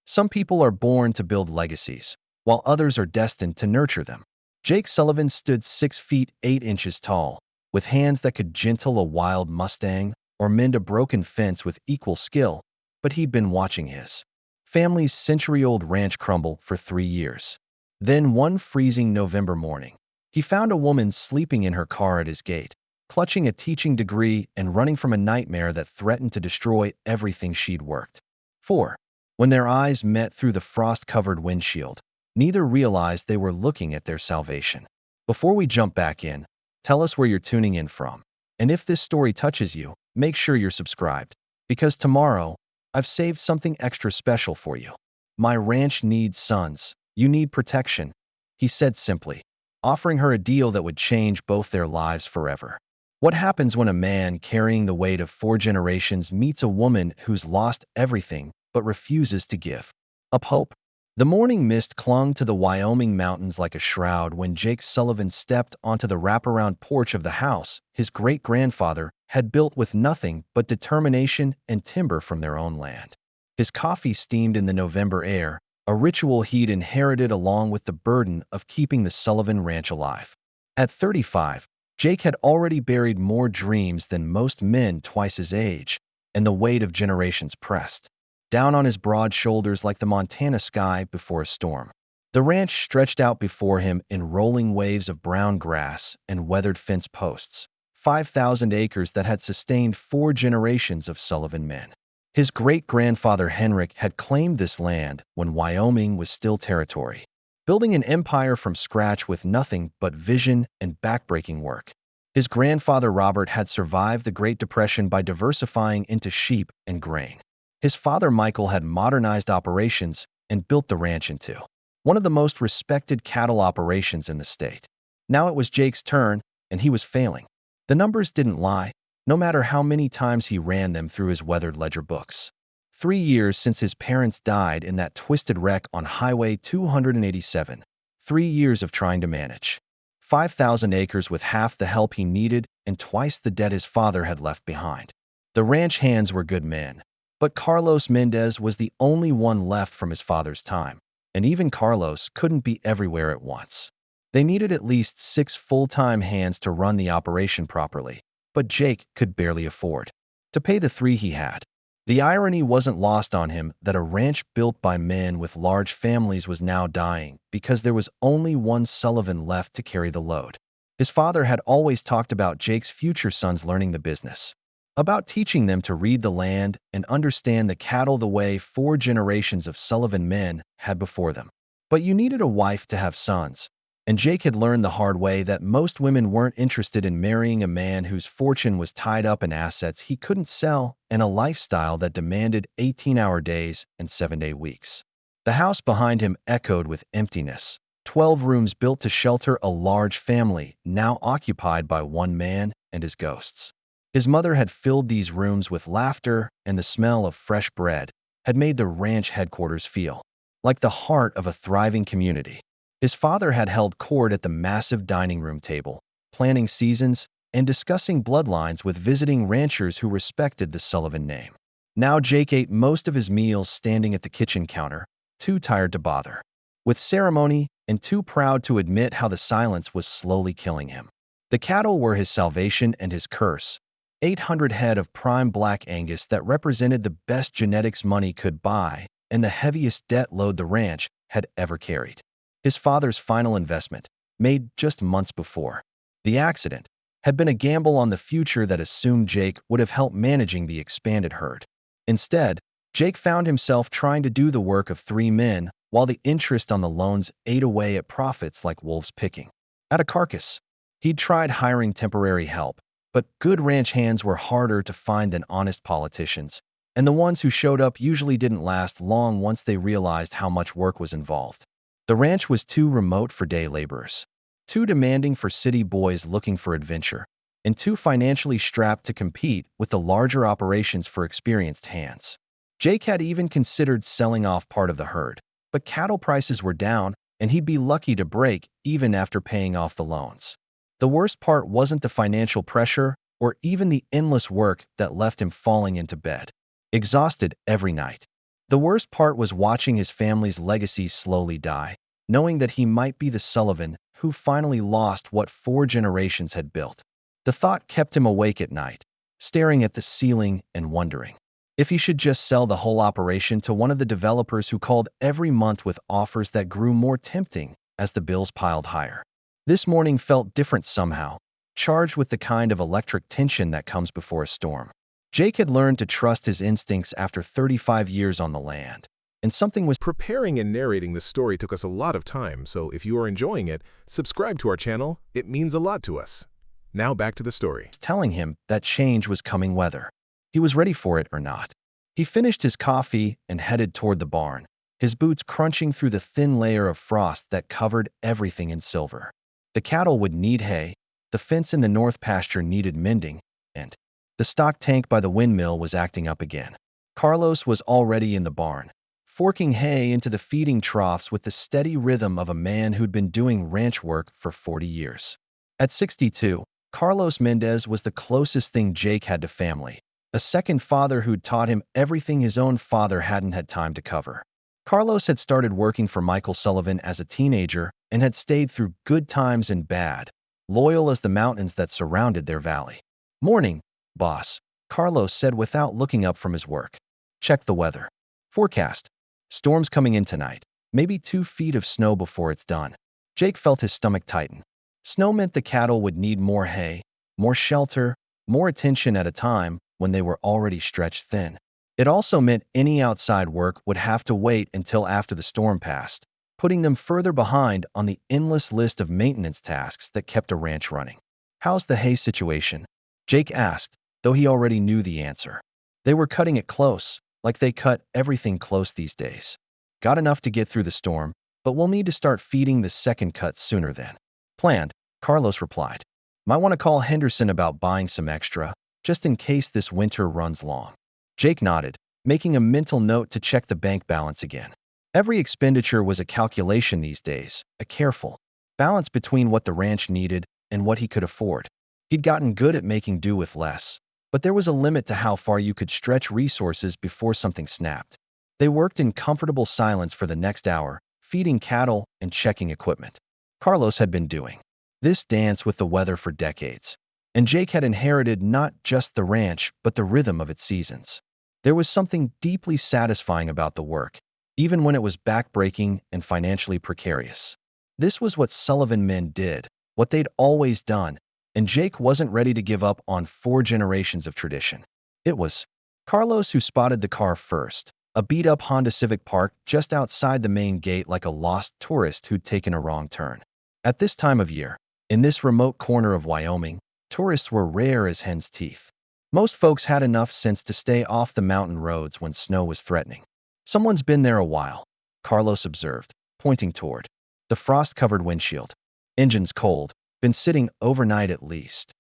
Some people are born to build legacies, while others are destined to nurture them. Jake Sullivan stood 6 feet 8 inches tall, with hands that could gentle a wild mustang or mend a broken fence with equal skill, but he'd been watching his family's century-old ranch crumble for 3 years. Then one freezing November morning, he found a woman sleeping in her car at his gate, clutching a teaching degree and running from a nightmare that threatened to destroy everything she'd worked for. When their eyes met through the frost-covered windshield, neither realized they were looking at their salvation. Before we jump back in, tell us where you're tuning in from. And if this story touches you, make sure you're subscribed, because tomorrow, I've saved something extra special for you. My ranch needs sons. You need protection, he said simply, offering her a deal that would change both their lives forever. What happens when a man carrying the weight of 4 generations meets a woman who's lost everything but refuses to give up hope? The morning mist clung to the Wyoming mountains like a shroud when Jake Sullivan stepped onto the wraparound porch of the house his great-grandfather had built with nothing but determination and timber from their own land. His coffee steamed in the November air, a ritual he'd inherited along with the burden of keeping the Sullivan Ranch alive. At 35, Jake had already buried more dreams than most men twice his age, and the weight of generations pressed down on his broad shoulders like the Montana sky before a storm. The ranch stretched out before him in rolling waves of brown grass and weathered fence posts, 5,000 acres that had sustained 4 generations of Sullivan men. His great-grandfather Henrik had claimed this land when Wyoming was still territory, building an empire from scratch with nothing but vision and backbreaking work. His grandfather Robert had survived the Great Depression by diversifying into sheep and grain. His father Michael had modernized operations and built the ranch into one of the most respected cattle operations in the state. Now it was Jake's turn, and he was failing. The numbers didn't lie, no matter how many times he ran them through his weathered ledger books. 3 years since his parents died in that twisted wreck on Highway 287. 3 years of trying to manage 5,000 acres with half the help he needed and twice the debt his father had left behind. The ranch hands were good men, but Carlos Mendez was the only one left from his father's time, and even Carlos couldn't be everywhere at once. They needed at least 6 full-time hands to run the operation properly, but Jake could barely afford to pay the 3 he had. The irony wasn't lost on him that a ranch built by men with large families was now dying because there was only one Sullivan left to carry the load. His father had always talked about Jake's future sons learning the business, about teaching them to read the land and understand the cattle the way 4 generations of Sullivan men had before them. But you needed a wife to have sons, and Jake had learned the hard way that most women weren't interested in marrying a man whose fortune was tied up in assets he couldn't sell and a lifestyle that demanded 18-hour days and 7-day weeks. The house behind him echoed with emptiness, 12 rooms built to shelter a large family now occupied by one man and his ghosts. His mother had filled these rooms with laughter, and the smell of fresh bread had made the ranch headquarters feel like the heart of a thriving community. His father had held court at the massive dining room table, planning seasons and discussing bloodlines with visiting ranchers who respected the Sullivan name. Now Jake ate most of his meals standing at the kitchen counter, too tired to bother with ceremony and too proud to admit how the silence was slowly killing him. The cattle were his salvation and his curse. 800 head of prime black Angus that represented the best genetics money could buy and the heaviest debt load the ranch had ever carried. His father's final investment, made just months before the accident, had been a gamble on the future that assumed Jake would have helped managing the expanded herd. Instead, Jake found himself trying to do the work of 3 men while the interest on the loans ate away at profits like wolves picking at a carcass. He'd tried hiring temporary help, but good ranch hands were harder to find than honest politicians, and the ones who showed up usually didn't last long once they realized how much work was involved. The ranch was too remote for day laborers, too demanding for city boys looking for adventure, and too financially strapped to compete with the larger operations for experienced hands. Jake had even considered selling off part of the herd, but cattle prices were down, and he'd be lucky to break even after paying off the loans. The worst part wasn't the financial pressure or even the endless work that left him falling into bed, exhausted every night. The worst part was watching his family's legacy slowly die, knowing that he might be the Sullivan who finally lost what 4 generations had built. The thought kept him awake at night, staring at the ceiling and wondering if he should just sell the whole operation to one of the developers who called every month with offers that grew more tempting as the bills piled higher. This morning felt different somehow, charged with the kind of electric tension that comes before a storm. Jake had learned to trust his instincts after 35 years on the land, and something was Preparing and narrating this story took us a lot of time, so if you are enjoying it, subscribe to our channel. It means a lot to us. Now back to the story. telling him that change was coming whether he was ready for it or not. He finished his coffee and headed toward the barn, his boots crunching through the thin layer of frost that covered everything in silver. The cattle would need hay, the fence in the north pasture needed mending, and the stock tank by the windmill was acting up again. Carlos was already in the barn, forking hay into the feeding troughs with the steady rhythm of a man who'd been doing ranch work for 40 years. At 62, Carlos Mendez was the closest thing Jake had to family, a second father who'd taught him everything his own father hadn't had time to cover. Carlos had started working for Michael Sullivan as a teenager and had stayed through good times and bad, loyal as the mountains that surrounded their valley. "Morning, boss," Carlos said without looking up from his work. "Check the weather forecast. Storm's coming in tonight. Maybe 2 feet of snow before it's done." Jake felt his stomach tighten. Snow meant the cattle would need more hay, more shelter, more attention at a time when they were already stretched thin. It also meant any outside work would have to wait until after the storm passed, putting them further behind on the endless list of maintenance tasks that kept a ranch running. "How's the hay situation?" Jake asked, though he already knew the answer. They were cutting it close, like they cut everything close these days. "Got enough to get through the storm, but we'll need to start feeding the second cut sooner than planned," Carlos replied. "Might want to call Henderson about buying some extra, just in case this winter runs long." Jake nodded, making a mental note to check the bank balance again. Every expenditure was a calculation these days, a careful balance between what the ranch needed and what he could afford. He'd gotten good at making do with less, but there was a limit to how far you could stretch resources before something snapped. They worked in comfortable silence for the next hour, feeding cattle and checking equipment. Carlos had been doing this dance with the weather for decades, and Jake had inherited not just the ranch but the rhythm of its seasons. There was something deeply satisfying about the work, even when it was backbreaking and financially precarious. This was what Sullivan men did, what they'd always done, and Jake wasn't ready to give up on 4 generations of tradition. It was Carlos who spotted the car first, a beat-up Honda Civic parked just outside the main gate like a lost tourist who'd taken a wrong turn. At this time of year, in this remote corner of Wyoming, tourists were rare as hen's teeth. Most folks had enough sense to stay off the mountain roads when snow was threatening. "Someone's been there a while," Carlos observed, pointing toward the frost-covered windshield. "Engine's cold, been sitting overnight at least."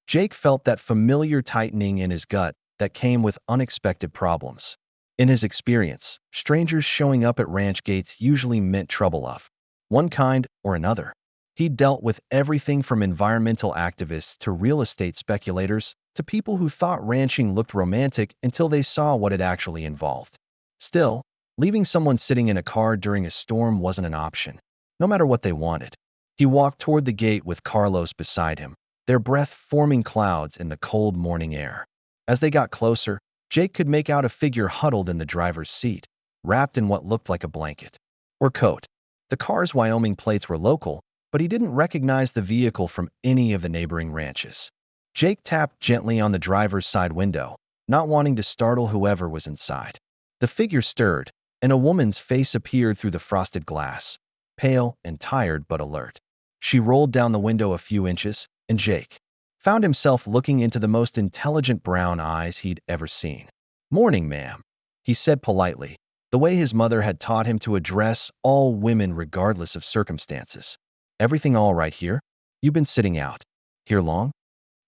Jake felt that familiar tightening in his gut that came with unexpected problems. In his experience, strangers showing up at ranch gates usually meant trouble of one kind or another. He dealt with everything from environmental activists to real estate speculators to people who thought ranching looked romantic until they saw what it actually involved. Still, leaving someone sitting in a car during a storm wasn't an option, no matter what they wanted. He walked toward the gate with Carlos beside him, their breath forming clouds in the cold morning air. As they got closer, Jake could make out a figure huddled in the driver's seat, wrapped in what looked like a blanket or coat. The car's Wyoming plates were local, but he didn't recognize the vehicle from any of the neighboring ranches. Jake tapped gently on the driver's side window, not wanting to startle whoever was inside. The figure stirred, and a woman's face appeared through the frosted glass, pale and tired but alert. She rolled down the window a few inches, and Jake found himself looking into the most intelligent brown eyes he'd ever seen. "Morning, ma'am," he said politely, the way his mother had taught him to address all women regardless of circumstances. "Everything all right here? You've been sitting out here long?"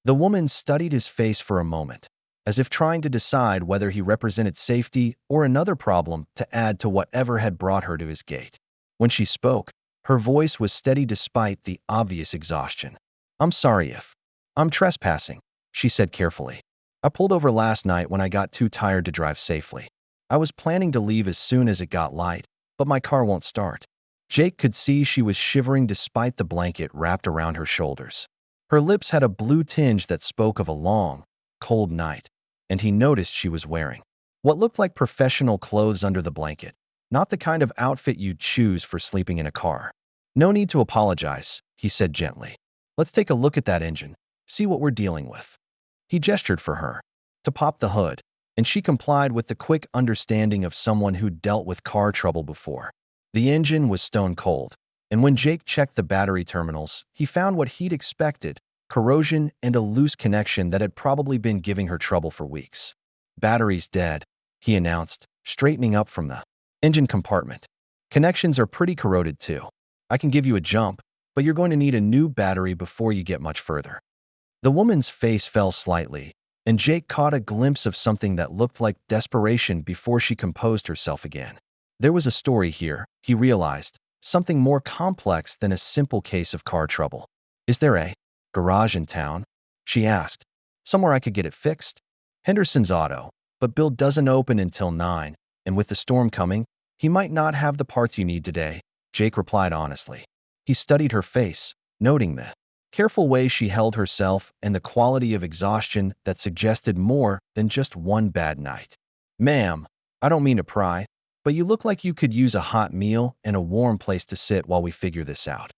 The woman studied his face for a moment, as if trying to decide whether he represented safety or another problem to add to whatever had brought her to his gate. When she spoke, her voice was steady despite the obvious exhaustion. "I'm sorry if I'm trespassing," she said carefully. "I pulled over last night when I got too tired to drive safely." I was planning to leave as soon as it got light, but my car won't start. Jake could see she was shivering despite the blanket wrapped around her shoulders. Her lips had a blue tinge that spoke of a long, cold night, and he noticed she was wearing what looked like professional clothes under the blanket, not the kind of outfit you'd choose for sleeping in a car. "No need to apologize," he said gently. "Let's take a look at that engine, see what we're dealing with." He gestured for her to pop the hood, and she complied with the quick understanding of someone who'd dealt with car trouble before. The engine was stone cold, and when Jake checked the battery terminals, he found what he'd expected: corrosion and a loose connection that had probably been giving her trouble for weeks. "Battery's dead," he announced, straightening up from the engine compartment. "Connections are pretty corroded too. I can give you a jump, but you're going to need a new battery before you get much further." The woman's face fell slightly, and Jake caught a glimpse of something that looked like desperation before she composed herself again. There was a story here, he realized, something more complex than a simple case of car trouble. "Is there a garage in town?" she asked. "Somewhere I could get it fixed?" "Henderson's Auto, but build doesn't open until 9, and with the storm coming, he might not have the parts you need today," Jake replied honestly. He studied her face, noting the careful way she held herself and the quality of exhaustion that suggested more than just one bad night. "Ma'am, I don't mean to pry, but you look like you could use a hot meal and a warm place to sit while we figure this out."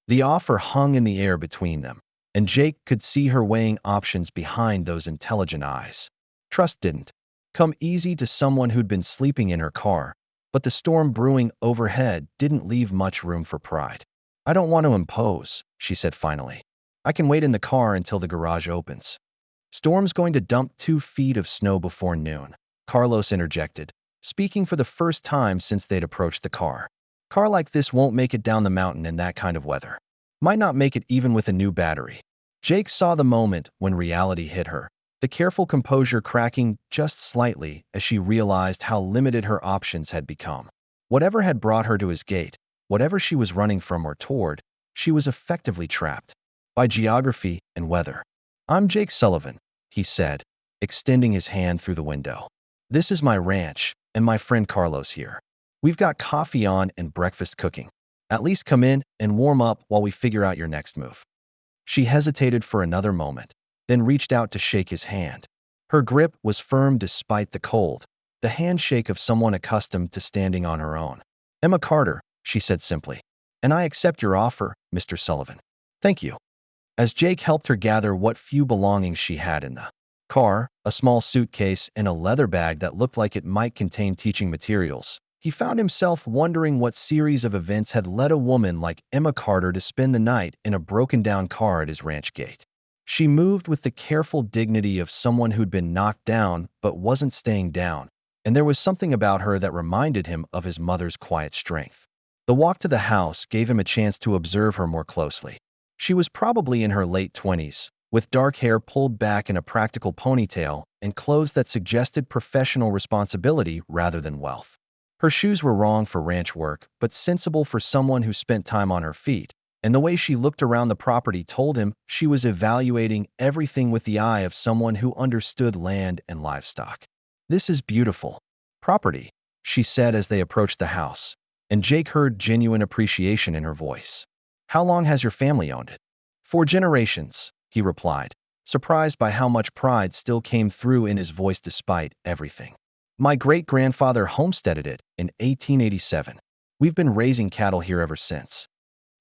The offer hung in the air between them, and Jake could see her weighing options behind those intelligent eyes. Trust didn't come easy to someone who'd been sleeping in her car, but the storm brewing overhead didn't leave much room for pride. "I don't want to impose," she said finally. "I can wait in the car until the garage opens." "Storm's going to dump 2 feet of snow before noon," Carlos interjected, speaking for the first time since they'd approached the car. "Car like this won't make it down the mountain in that kind of weather. Might not make it even with a new battery." Jake saw the moment when reality hit her, the careful composure cracking just slightly as she realized how limited her options had become. Whatever had brought her to his gate, whatever she was running from or toward, she was effectively trapped by geography and weather. "I'm Jake Sullivan," he said, extending his hand through the window. "This is my ranch, and my friend Carlos here. We've got coffee on and breakfast cooking. At least come in and warm up while we figure out your next move." She hesitated for another moment, then reached out to shake his hand. Her grip was firm despite the cold, the handshake of someone accustomed to standing on her own. "Emma Carter," she said simply, "and I accept your offer, Mr. Sullivan." "Thank you." As Jake helped her gather what few belongings she had in the car, a small suitcase and a leather bag that looked like it might contain teaching materials, he found himself wondering what series of events had led a woman like Emma Carter to spend the night in a broken-down car at his ranch gate. She moved with the careful dignity of someone who'd been knocked down but wasn't staying down, and there was something about her that reminded him of his mother's quiet strength. The walk to the house gave him a chance to observe her more closely. She was probably in her late 20s, with dark hair pulled back in a practical ponytail and clothes that suggested professional responsibility rather than wealth. Her shoes were wrong for ranch work, but sensible for someone who spent time on her feet, and the way she looked around the property told him she was evaluating everything with the eye of someone who understood land and livestock. "This is beautiful property," she said as they approached the house, and Jake heard genuine appreciation in her voice. "How long has your family owned it?" "4 generations," he replied, surprised by how much pride still came through in his voice despite everything. "My great-grandfather homesteaded it in 1887. We've been raising cattle here ever since."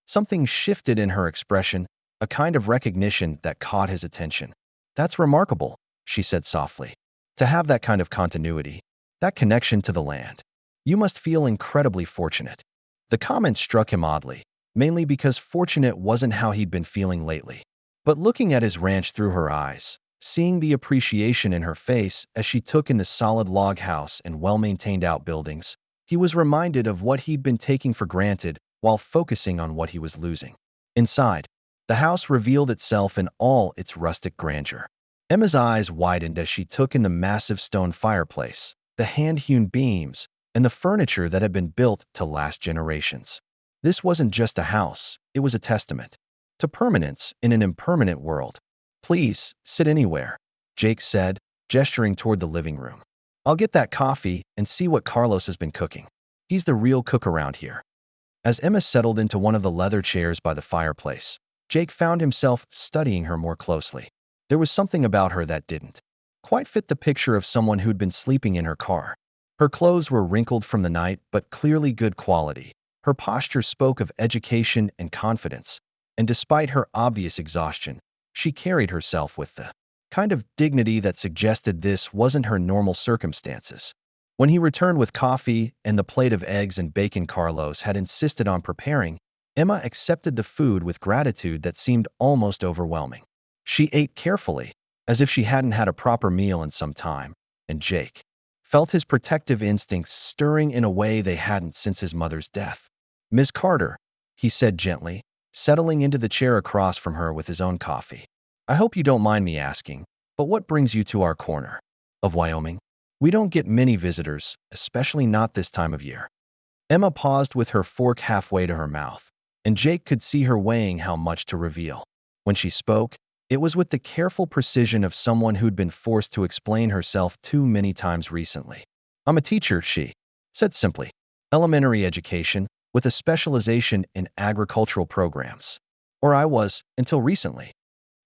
Something shifted in her expression, a kind of recognition that caught his attention. "That's remarkable," she said softly. "To have that kind of continuity, that connection to the land. You must feel incredibly fortunate." The comment struck him oddly, mainly because fortunate wasn't how he'd been feeling lately. But looking at his ranch through her eyes, seeing the appreciation in her face as she took in the solid log house and well-maintained outbuildings, he was reminded of what he'd been taking for granted while focusing on what he was losing. Inside, the house revealed itself in all its rustic grandeur. Emma's eyes widened as she took in the massive stone fireplace, the hand-hewn beams, and the furniture that had been built to last generations. This wasn't just a house, it was a testament to permanence in an impermanent world. "Please, sit anywhere," Jake said, gesturing toward the living room. I'll get that coffee and see what Carlos has been cooking. He's the real cook around here. As Emma settled into one of the leather chairs by the fireplace, Jake found himself studying her more closely. There was something about her that didn't quite fit the picture of someone who'd been sleeping in her car. Her clothes were wrinkled from the night, but clearly good quality. Her posture spoke of education and confidence, and despite her obvious exhaustion, she carried herself with the kind of dignity that suggested this wasn't her normal circumstances. When he returned with coffee and the plate of eggs and bacon Carlos had insisted on preparing, Emma accepted the food with gratitude that seemed almost overwhelming. She ate carefully, as if she hadn't had a proper meal in some time, and Jake felt his protective instincts stirring in a way they hadn't since his mother's death. "Miss Carter," he said gently, settling into the chair across from her with his own coffee. "I hope you don't mind me asking, but what brings you to our corner of Wyoming? We don't get many visitors, especially not this time of year." Emma paused with her fork halfway to her mouth, and Jake could see her weighing how much to reveal. When she spoke, it was with the careful precision of someone who'd been forced to explain herself too many times recently. "I'm a teacher," she said simply. "Elementary education, with a specialization in agricultural programs. Or I was, until recently."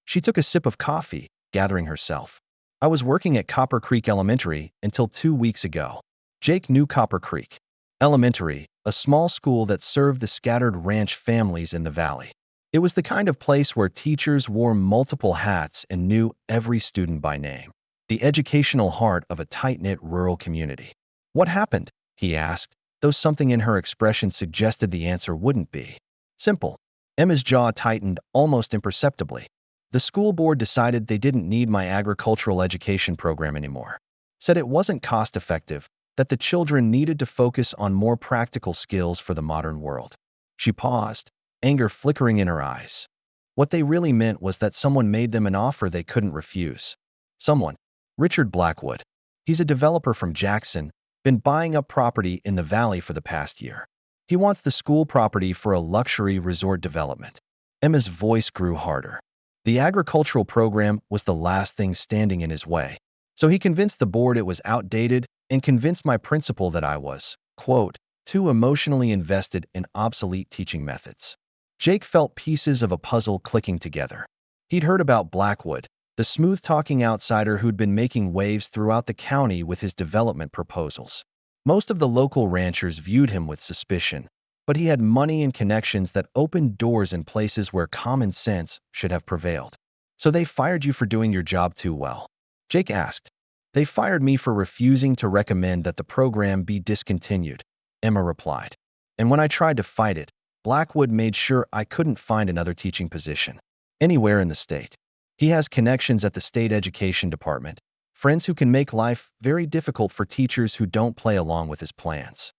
She took a sip of coffee, gathering herself. "I was working at Copper Creek Elementary until 2 weeks ago." Jake knew Copper Creek Elementary, a small school that served the scattered ranch families in the valley. It was the kind of place where teachers wore multiple hats and knew every student by name. The educational heart of a tight-knit rural community. "What happened?" he asked, though something in her expression suggested the answer wouldn't be simple. Emma's jaw tightened almost imperceptibly. "The school board decided they didn't need my agricultural education program anymore. Said it wasn't cost-effective, that the children needed to focus on more practical skills for the modern world." She paused, anger flickering in her eyes. What they really meant was that someone made them an offer they couldn't refuse. Someone. Richard Blackwood. He's a developer from Jackson, been buying up property in the valley for the past year. He wants the school property for a luxury resort development. Emma's voice grew harder. The agricultural program was the last thing standing in his way. So he convinced the board it was outdated and convinced my principal that I was, quote, too emotionally invested in obsolete teaching methods. Jake felt pieces of a puzzle clicking together. He'd heard about Blackwood, the smooth-talking outsider who'd been making waves throughout the county with his development proposals. Most of the local ranchers viewed him with suspicion, but he had money and connections that opened doors in places where common sense should have prevailed. "So they fired you for doing your job too well?" Jake asked. "They fired me for refusing to recommend that the program be discontinued," Emma replied. "And when I tried to fight it, Blackwood made sure I couldn't find another teaching position anywhere in the state. He has connections at the state education department, friends who can make life very difficult for teachers who don't play along with his plans."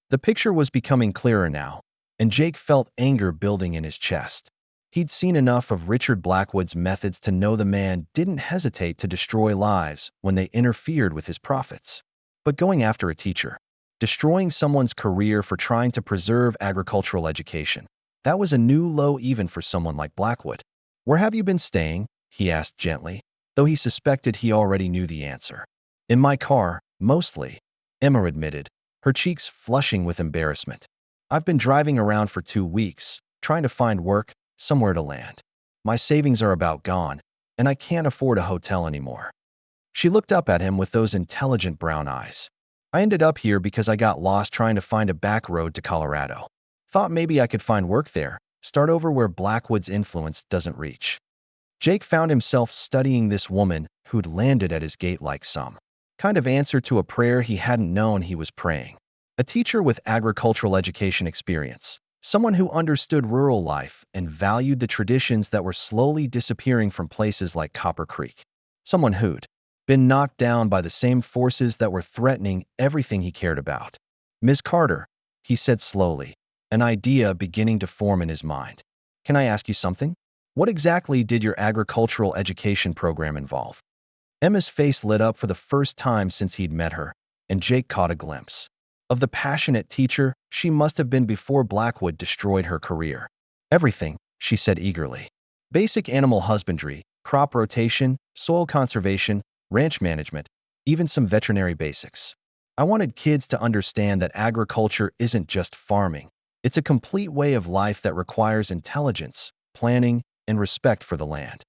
The picture was becoming clearer now, and Jake felt anger building in his chest. He'd seen enough of Richard Blackwood's methods to know the man didn't hesitate to destroy lives when they interfered with his profits. But going after a teacher, destroying someone's career for trying to preserve agricultural education, that was a new low even for someone like Blackwood. "Where have you been staying?" he asked gently, though he suspected he already knew the answer. "In my car, mostly," Emma admitted, her cheeks flushing with embarrassment. "I've been driving around for 2 weeks, trying to find work, somewhere to land. My savings are about gone, and I can't afford a hotel anymore." She looked up at him with those intelligent brown eyes. "I ended up here because I got lost trying to find a back road to Colorado. Thought maybe I could find work there, start over where Blackwood's influence doesn't reach." Jake found himself studying this woman who'd landed at his gate like some kind of answer to a prayer he hadn't known he was praying. A teacher with agricultural education experience. Someone who understood rural life and valued the traditions that were slowly disappearing from places like Copper Creek. Someone who'd been knocked down by the same forces that were threatening everything he cared about. "Ms. Carter," he said slowly, an idea beginning to form in his mind. "Can I ask you something? What exactly did your agricultural education program involve?" Emma's face lit up for the first time since he'd met her, and Jake caught a glimpse of the passionate teacher she must have been before Blackwood destroyed her career. "Everything," she said eagerly. "Basic animal husbandry, crop rotation, soil conservation, ranch management, even some veterinary basics. I wanted kids to understand that agriculture isn't just farming. It's a complete way of life that requires intelligence, planning, and respect for the land.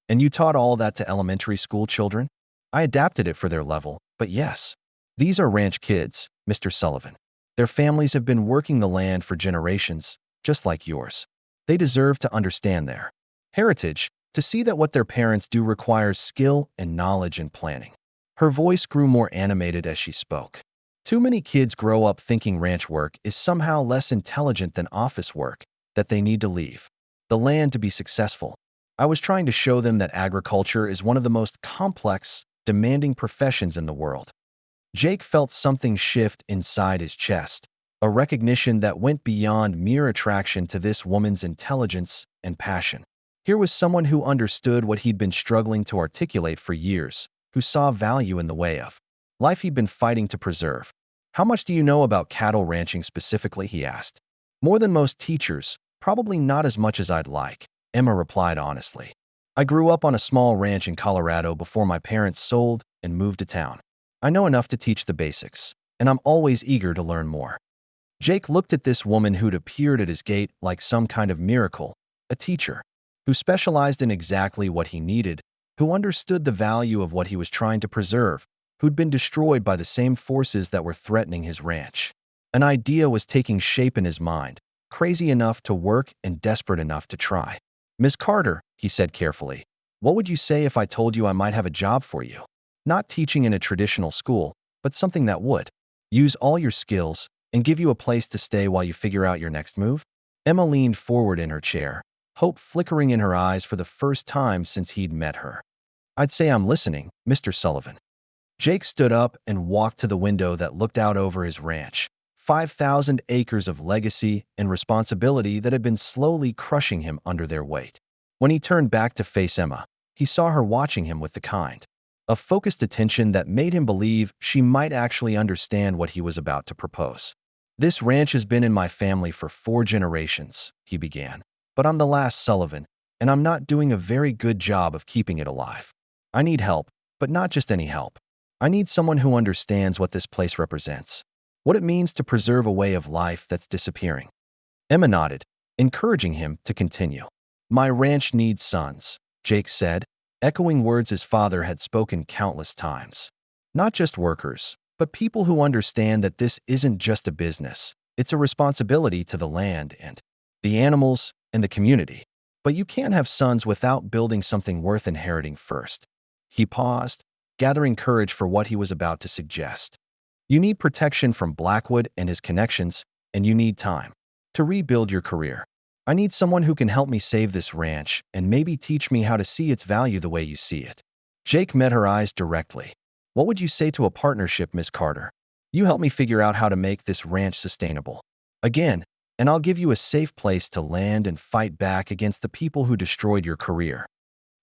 And you taught all that to elementary school children? I adapted it for their level, but yes. These are ranch kids, Mr. Sullivan. Their families have been working the land for generations, just like yours. They deserve to understand their heritage, to see that what their parents do requires skill and knowledge and planning. Her voice grew more animated as she spoke. Too many kids grow up thinking ranch work is somehow less intelligent than office work, that they need to leave the land to be successful. I was trying to show them that agriculture is one of the most complex, demanding professions in the world. Jake felt something shift inside his chest, a recognition that went beyond mere attraction to this woman's intelligence and passion. Here was someone who understood what he'd been struggling to articulate for years, who saw value in the way of life he'd been fighting to preserve. How much do you know about cattle ranching specifically? He asked. More than most teachers, probably not as much as I'd like, Emma replied honestly. I grew up on a small ranch in Colorado before my parents sold and moved to town. I know enough to teach the basics, and I'm always eager to learn more. Jake looked at this woman who'd appeared at his gate like some kind of miracle, a teacher, who specialized in exactly what he needed, who understood the value of what he was trying to preserve, who'd been destroyed by the same forces that were threatening his ranch. An idea was taking shape in his mind, crazy enough to work and desperate enough to try. Miss Carter, he said carefully, what would you say if I told you I might have a job for you? Not teaching in a traditional school, but something that would use all your skills and give you a place to stay while you figure out your next move? Emma leaned forward in her chair, hope flickering in her eyes for the first time since he'd met her. I'd say I'm listening, Mr. Sullivan. Jake stood up and walked to the window that looked out over his ranch, 5,000 acres of legacy and responsibility that had been slowly crushing him under their weight. When he turned back to face Emma, he saw her watching him with the kind of focused attention that made him believe she might actually understand what he was about to propose. This ranch has been in my family for 4 generations, he began, but I'm the last Sullivan, and I'm not doing a very good job of keeping it alive. I need help, but not just any help. I need someone who understands what this place represents, what it means to preserve a way of life that's disappearing. Emma nodded, encouraging him to continue. My ranch needs sons, Jake said, echoing words his father had spoken countless times. Not just workers, but people who understand that this isn't just a business. It's a responsibility to the land and the animals and the community. But you can't have sons without building something worth inheriting first. He paused, gathering courage for what he was about to suggest. You need protection from Blackwood and his connections, and you need time to rebuild your career. I need someone who can help me save this ranch and maybe teach me how to see its value the way you see it. Jake met her eyes directly. What would you say to a partnership, Miss Carter? You help me figure out how to make this ranch sustainable. Again, and I'll give you a safe place to land and fight back against the people who destroyed your career.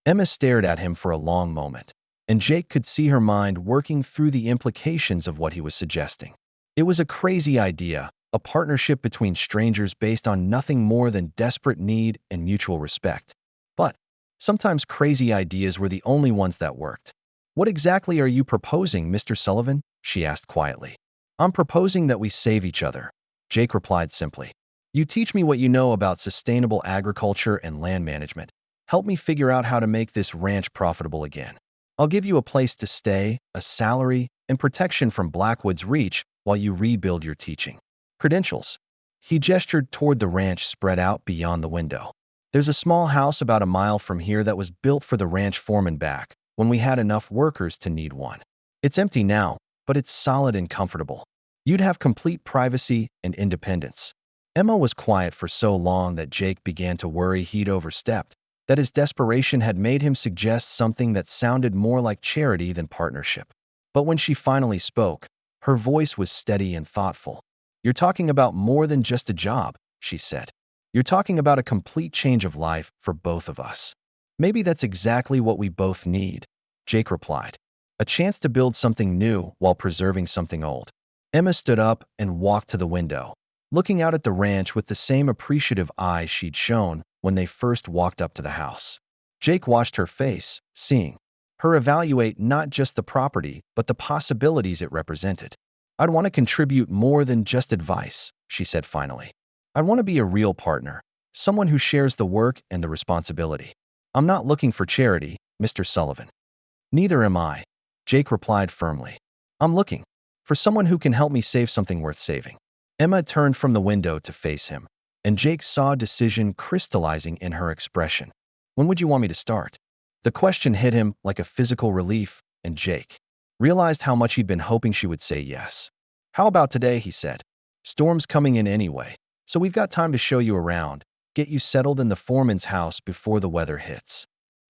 Emma stared at him for a long moment, and Jake could see her mind working through the implications of what he was suggesting. It was a crazy idea, a partnership between strangers based on nothing more than desperate need and mutual respect. But sometimes crazy ideas were the only ones that worked. What exactly are you proposing, Mr. Sullivan? She asked quietly. I'm proposing that we save each other, Jake replied simply. You teach me what you know about sustainable agriculture and land management. Help me figure out how to make this ranch profitable again. I'll give you a place to stay, a salary, and protection from Blackwood's reach while you rebuild your teaching credentials. He gestured toward the ranch spread out beyond the window. There's a small house about a mile from here that was built for the ranch foreman back when we had enough workers to need one. It's empty now, but it's solid and comfortable. You'd have complete privacy and independence. Emma was quiet for so long that Jake began to worry he'd overstepped, that his desperation had made him suggest something that sounded more like charity than partnership. But when she finally spoke, her voice was steady and thoughtful. You're talking about more than just a job, she said. You're talking about a complete change of life for both of us. Maybe that's exactly what we both need, Jake replied. A chance to build something new while preserving something old. Emma stood up and walked to the window, looking out at the ranch with the same appreciative eyes she'd shown when they first walked up to the house. Jake watched her face, seeing her evaluate not just the property, but the possibilities it represented. "I'd want to contribute more than just advice," she said finally. "I'd want to be a real partner, someone who shares the work and the responsibility. I'm not looking for charity, Mr. Sullivan." "Neither am I," Jake replied firmly. "I'm looking for someone who can help me save something worth saving." Emma turned from the window to face him, and Jake saw decision crystallizing in her expression. "When would you want me to start?" The question hit him like a physical relief, and Jake realized how much he'd been hoping she would say yes. "How about today?" he said. "Storm's coming in anyway, so we've got time to show you around, get you settled in the foreman's house before the weather hits."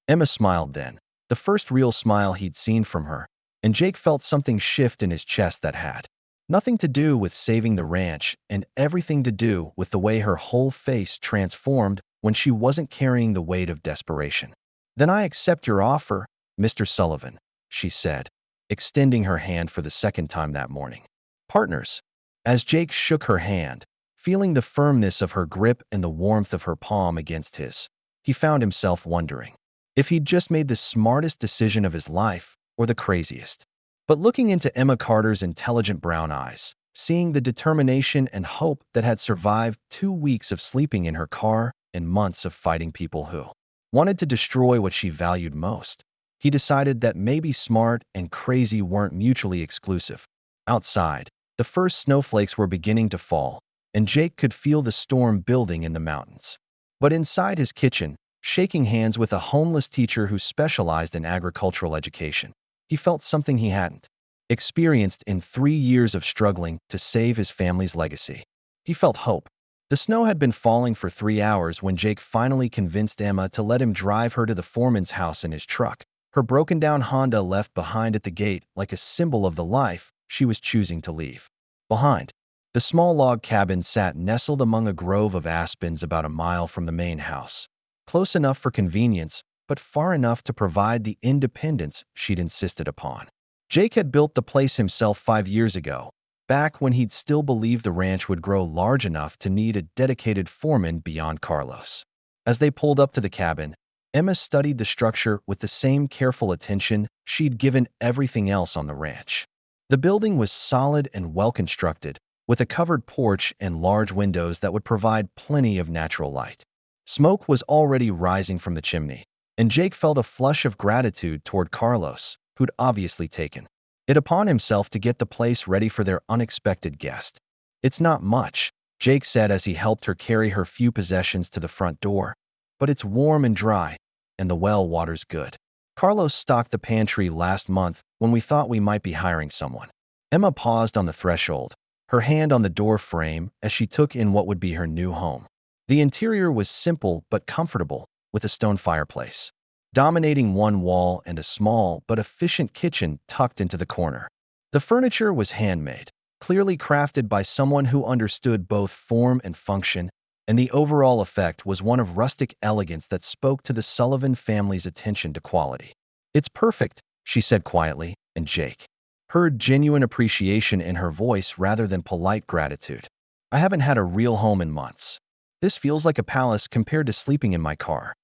Emma smiled then, the first real smile he'd seen from her, and Jake felt something shift in his chest that had nothing to do with saving the ranch and everything to do with the way her whole face transformed when she wasn't carrying the weight of desperation. "Then I accept your offer, Mr. Sullivan," she said, extending her hand for the second time that morning. "Partners." As Jake shook her hand, feeling the firmness of her grip and the warmth of her palm against his, he found himself wondering if he'd just made the smartest decision of his life or the craziest. But looking into Emma Carter's intelligent brown eyes, seeing the determination and hope that had survived 2 weeks of sleeping in her car and months of fighting people who wanted to destroy what she valued most, he decided that maybe smart and crazy weren't mutually exclusive. Outside, the first snowflakes were beginning to fall, and Jake could feel the storm building in the mountains. But inside his kitchen, shaking hands with a homeless teacher who specialized in agricultural education, he felt something he hadn't experienced in 3 years of struggling to save his family's legacy. He felt hope. The snow had been falling for 3 hours when Jake finally convinced Emma to let him drive her to the foreman's house in his truck, her broken-down Honda left behind at the gate like a symbol of the life she was choosing to leave behind. The small log cabin sat nestled among a grove of aspens about a mile from the main house, close enough for convenience, but far enough to provide the independence she'd insisted upon. Jake had built the place himself 5 years ago, back when he'd still believed the ranch would grow large enough to need a dedicated foreman beyond Carlos. As they pulled up to the cabin, Emma studied the structure with the same careful attention she'd given everything else on the ranch. The building was solid and well-constructed, with a covered porch and large windows that would provide plenty of natural light. Smoke was already rising from the chimney, and Jake felt a flush of gratitude toward Carlos, who'd obviously taken it upon himself to get the place ready for their unexpected guest. "It's not much," Jake said as he helped her carry her few possessions to the front door, "but it's warm and dry, and the well water's good. Carlos stocked the pantry last month when we thought we might be hiring someone." Emma paused on the threshold, her hand on the door frame as she took in what would be her new home. The interior was simple but comfortable, with a stone fireplace dominating one wall and a small but efficient kitchen tucked into the corner. The furniture was handmade, clearly crafted by someone who understood both form and function, and the overall effect was one of rustic elegance that spoke to the Sullivan family's attention to quality. "It's perfect," she said quietly, and Jake heard genuine appreciation in her voice rather than polite gratitude. "I haven't had a real home in months. This feels like a palace compared to sleeping in my car."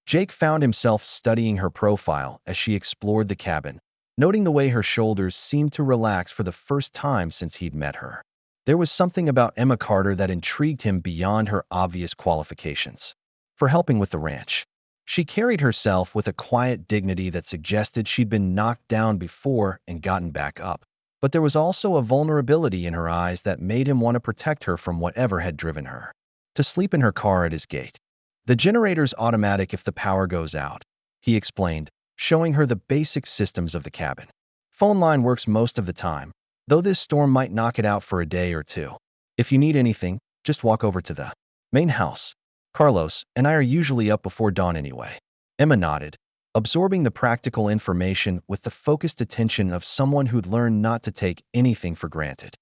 Jake found himself studying her profile as she explored the cabin, noting the way her shoulders seemed to relax for the first time since he'd met her. There was something about Emma Carter that intrigued him beyond her obvious qualifications for helping with the ranch. She carried herself with a quiet dignity that suggested she'd been knocked down before and gotten back up. But there was also a vulnerability in her eyes that made him want to protect her from whatever had driven her to sleep in her car at his gate. "The generator's automatic if the power goes out," he explained, showing her the basic systems of the cabin. "Phone line works most of the time, though this storm might knock it out for a day or two. If you need anything, just walk over to the main house. Carlos and I are usually up before dawn anyway." Emma nodded, absorbing the practical information with the focused attention of someone who'd learned not to take anything for granted.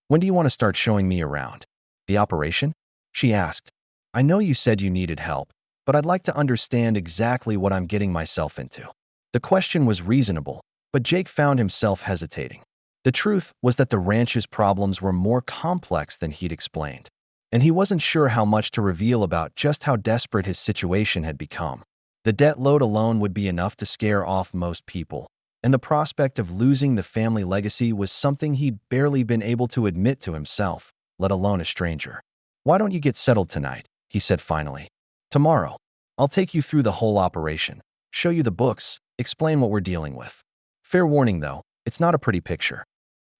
"When do you want to start showing me around the operation?" she asked. "I know you said you needed help, but I'd like to understand exactly what I'm getting myself into." The question was reasonable, but Jake found himself hesitating. The truth was that the ranch's problems were more complex than he'd explained, and he wasn't sure how much to reveal about just how desperate his situation had become. The debt load alone would be enough to scare off most people, and the prospect of losing the family legacy was something he'd barely been able to admit to himself, let alone a stranger. "Why don't you get settled tonight?" he said finally. "Tomorrow. I'll take you through the whole operation, show you the books, explain what we're dealing with. Fair warning, though, it's not a pretty picture."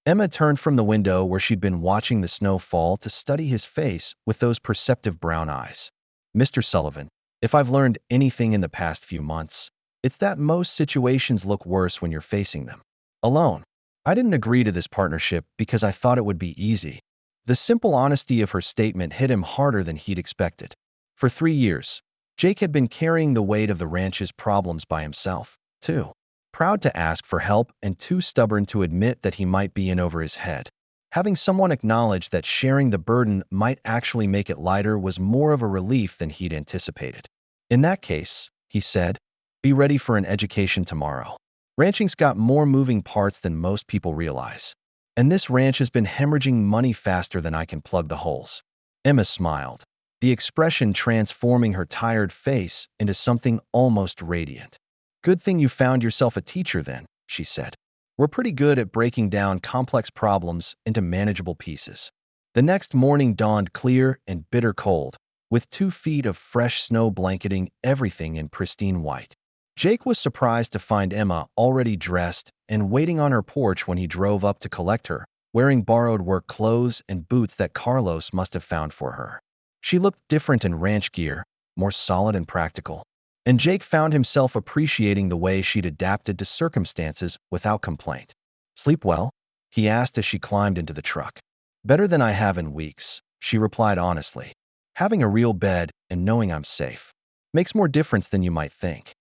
Emma turned from the window where she'd been watching the snow fall to study his face with those perceptive brown eyes. "Mr. Sullivan, if I've learned anything in the past few months, it's that most situations look worse when you're facing them alone. I didn't agree to this partnership because I thought it would be easy." The simple honesty of her statement hit him harder than he'd expected. For 3 years, Jake had been carrying the weight of the ranch's problems by himself, too. Proud to ask for help and too stubborn to admit that he might be in over his head. Having someone acknowledge that sharing the burden might actually make it lighter was more of a relief than he'd anticipated. "In that case," he said, "be ready for an education tomorrow. Ranching's got more moving parts than most people realize. And this ranch has been hemorrhaging money faster than I can plug the holes." Emma smiled, the expression transforming her tired face into something almost radiant. "Good thing you found yourself a teacher then," she said. "We're pretty good at breaking down complex problems into manageable pieces." The next morning dawned clear and bitter cold, with 2 feet of fresh snow blanketing everything in pristine white. Jake was surprised to find Emma already dressed and waiting on her porch when he drove up to collect her, wearing borrowed work clothes and boots that Carlos must have found for her. She looked different in ranch gear, more solid and practical, and Jake found himself appreciating the way she'd adapted to circumstances without complaint. "Sleep well?" he asked as she climbed into the truck. "Better than I have in weeks," she replied honestly. "Having a real bed and knowing I'm safe makes more difference than you might think."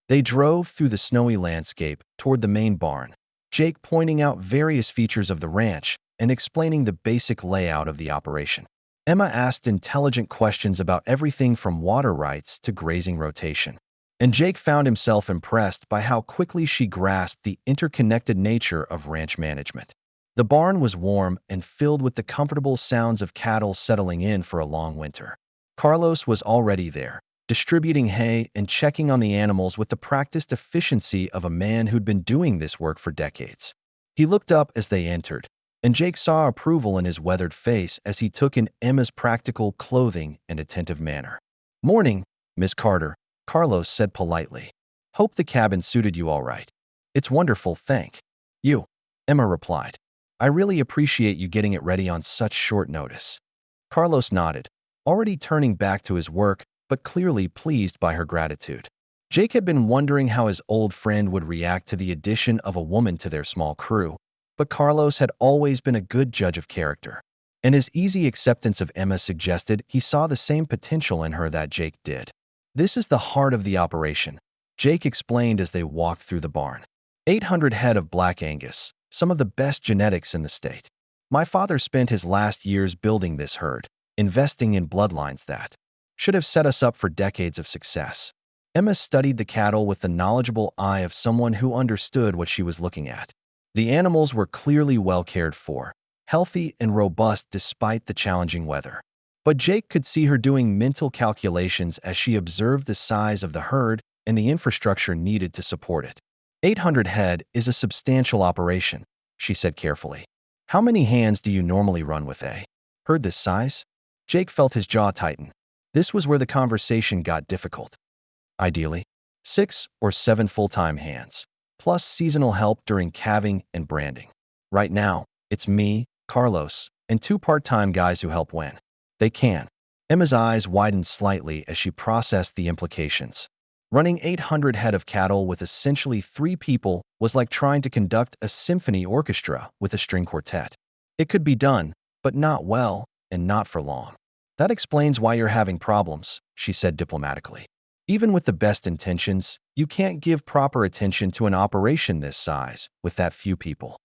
They drove through the snowy landscape toward the main barn, Jake pointing out various features of the ranch and explaining the basic layout of the operation. Emma asked intelligent questions about everything from water rights to grazing rotation, and Jake found himself impressed by how quickly she grasped the interconnected nature of ranch management. The barn was warm and filled with the comfortable sounds of cattle settling in for a long winter. Carlos was already there, distributing hay and checking on the animals with the practiced efficiency of a man who'd been doing this work for decades. He looked up as they entered, and Jake saw approval in his weathered face as he took in Emma's practical clothing and attentive manner. "Morning, Miss Carter," Carlos said politely. "Hope the cabin suited you all right." "It's wonderful, thank you," Emma replied. "I really appreciate you getting it ready on such short notice." Carlos nodded, already turning back to his work, but clearly pleased by her gratitude. Jake had been wondering how his old friend would react to the addition of a woman to their small crew, but Carlos had always been a good judge of character, and his easy acceptance of Emma suggested he saw the same potential in her that Jake did. "This is the heart of the operation," Jake explained as they walked through the barn. 800 head of Black Angus, some of the best genetics in the state. My father spent his last years building this herd, investing in bloodlines that should have set us up for decades of success. Emma studied the cattle with the knowledgeable eye of someone who understood what she was looking at. The animals were clearly well cared for, healthy and robust despite the challenging weather. But Jake could see her doing mental calculations as she observed the size of the herd and the infrastructure needed to support it. 800 head is a substantial operation, she said carefully. "How many hands do you normally run with a herd this size?" Jake felt his jaw tighten. This was where the conversation got difficult. "Ideally, 6 or 7 full-time hands, plus seasonal help during calving and branding. Right now, it's me, Carlos, and 2 part-time guys who help when they can." Emma's eyes widened slightly as she processed the implications. Running 800 head of cattle with essentially 3 people was like trying to conduct a symphony orchestra with a string quartet. It could be done, but not well and not for long. "That explains why you're having problems," she said diplomatically. "Even with the best intentions, you can't give proper attention to an operation this size with that few people."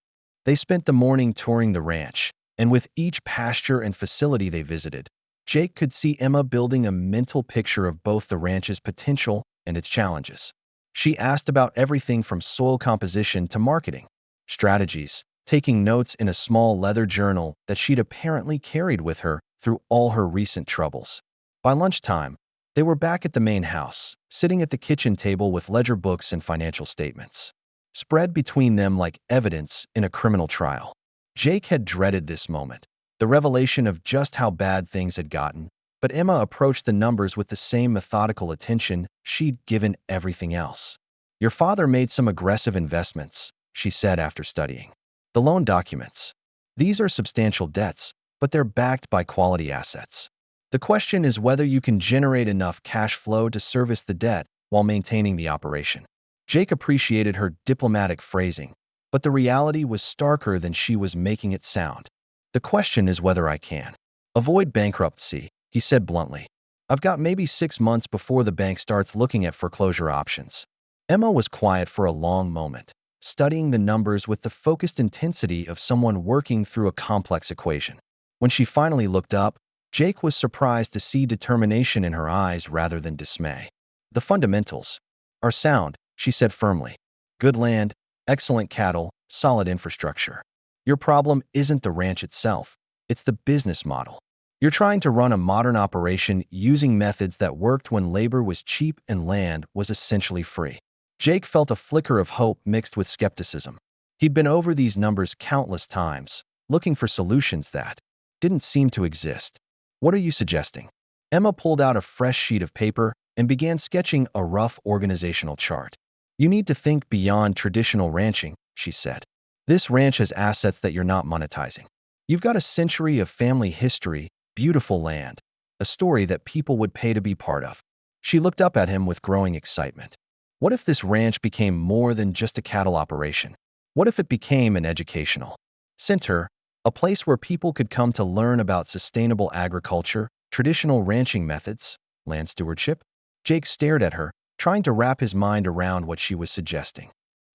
They spent the morning touring the ranch, and with each pasture and facility they visited, Jake could see Emma building a mental picture of both the ranch's potential and its challenges. She asked about everything from soil composition to marketing strategies, taking notes in a small leather journal that she'd apparently carried with her through all her recent troubles. By lunchtime, They were back at the main house, sitting at the kitchen table with ledger books and financial statements, spread between them like evidence in a criminal trial. Jake had dreaded this moment, the revelation of just how bad things had gotten, but Emma approached the numbers with the same methodical attention she'd given everything else. "Your father made some aggressive investments," she said after studying the loan documents. "These are substantial debts, but they're backed by quality assets. The question is whether you can generate enough cash flow to service the debt while maintaining the operation." Jake appreciated her diplomatic phrasing, but the reality was starker than she was making it sound. "The question is whether I can avoid bankruptcy," he said bluntly. "I've got maybe 6 months before the bank starts looking at foreclosure options." Emma was quiet for a long moment, studying the numbers with the focused intensity of someone working through a complex equation. When she finally looked up, Jake was surprised to see determination in her eyes rather than dismay. "The fundamentals are sound," she said firmly. "Good land, excellent cattle, solid infrastructure. Your problem isn't the ranch itself, it's the business model. You're trying to run a modern operation using methods that worked when labor was cheap and land was essentially free." Jake felt a flicker of hope mixed with skepticism. He'd been over these numbers countless times, looking for solutions that didn't seem to exist. "What are you suggesting?" Emma pulled out a fresh sheet of paper and began sketching a rough organizational chart. "You need to think beyond traditional ranching," she said. "This ranch has assets that you're not monetizing. You've got a century of family history, beautiful land, a story that people would pay to be part of." She looked up at him with growing excitement. What if this ranch became more than just a cattle operation? What if it became an educational center, a place where people could come to learn about sustainable agriculture, traditional ranching methods, land stewardship? Jake stared at her, trying to wrap his mind around what she was suggesting.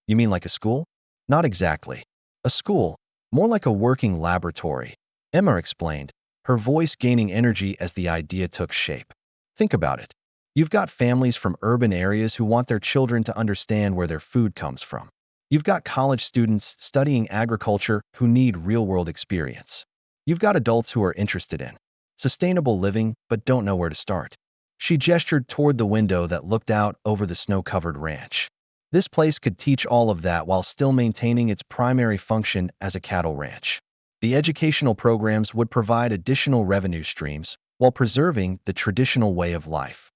"You mean like a school?" "Not exactly a school, more like a working laboratory," Emma explained, her voice gaining energy as the idea took shape. "Think about it. You've got families from urban areas who want their children to understand where their food comes from. You've got college students studying agriculture who need real-world experience. You've got adults who are interested in sustainable living but don't know where to start." She gestured toward the window that looked out over the snow-covered ranch. "This place could teach all of that while still maintaining its primary function as a cattle ranch. The educational programs would provide additional revenue streams while preserving the traditional way of life."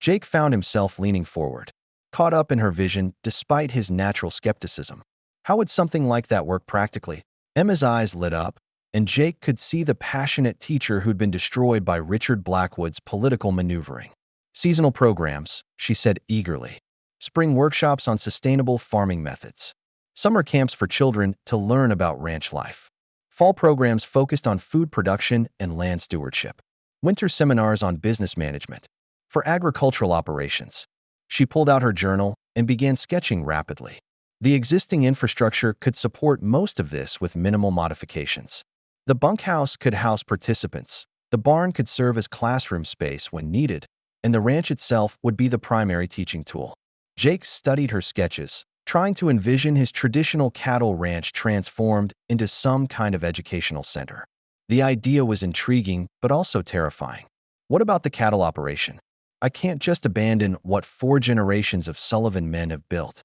Jake found himself leaning forward, caught up in her vision despite his natural skepticism. How would something like that work practically? Emma's eyes lit up, and Jake could see the passionate teacher who'd been destroyed by Richard Blackwood's political maneuvering. "Seasonal programs," she said eagerly. "Spring workshops on sustainable farming methods. Summer camps for children to learn about ranch life. Fall programs focused on food production and land stewardship. Winter seminars on business management. For agricultural operations." She pulled out her journal and began sketching rapidly. The existing infrastructure could support most of this with minimal modifications. The bunkhouse could house participants, the barn could serve as classroom space when needed, and the ranch itself would be the primary teaching tool. Jake studied her sketches, trying to envision his traditional cattle ranch transformed into some kind of educational center. The idea was intriguing, but also terrifying. What about the cattle operation? I can't just abandon what 4 generations of Sullivan men have built.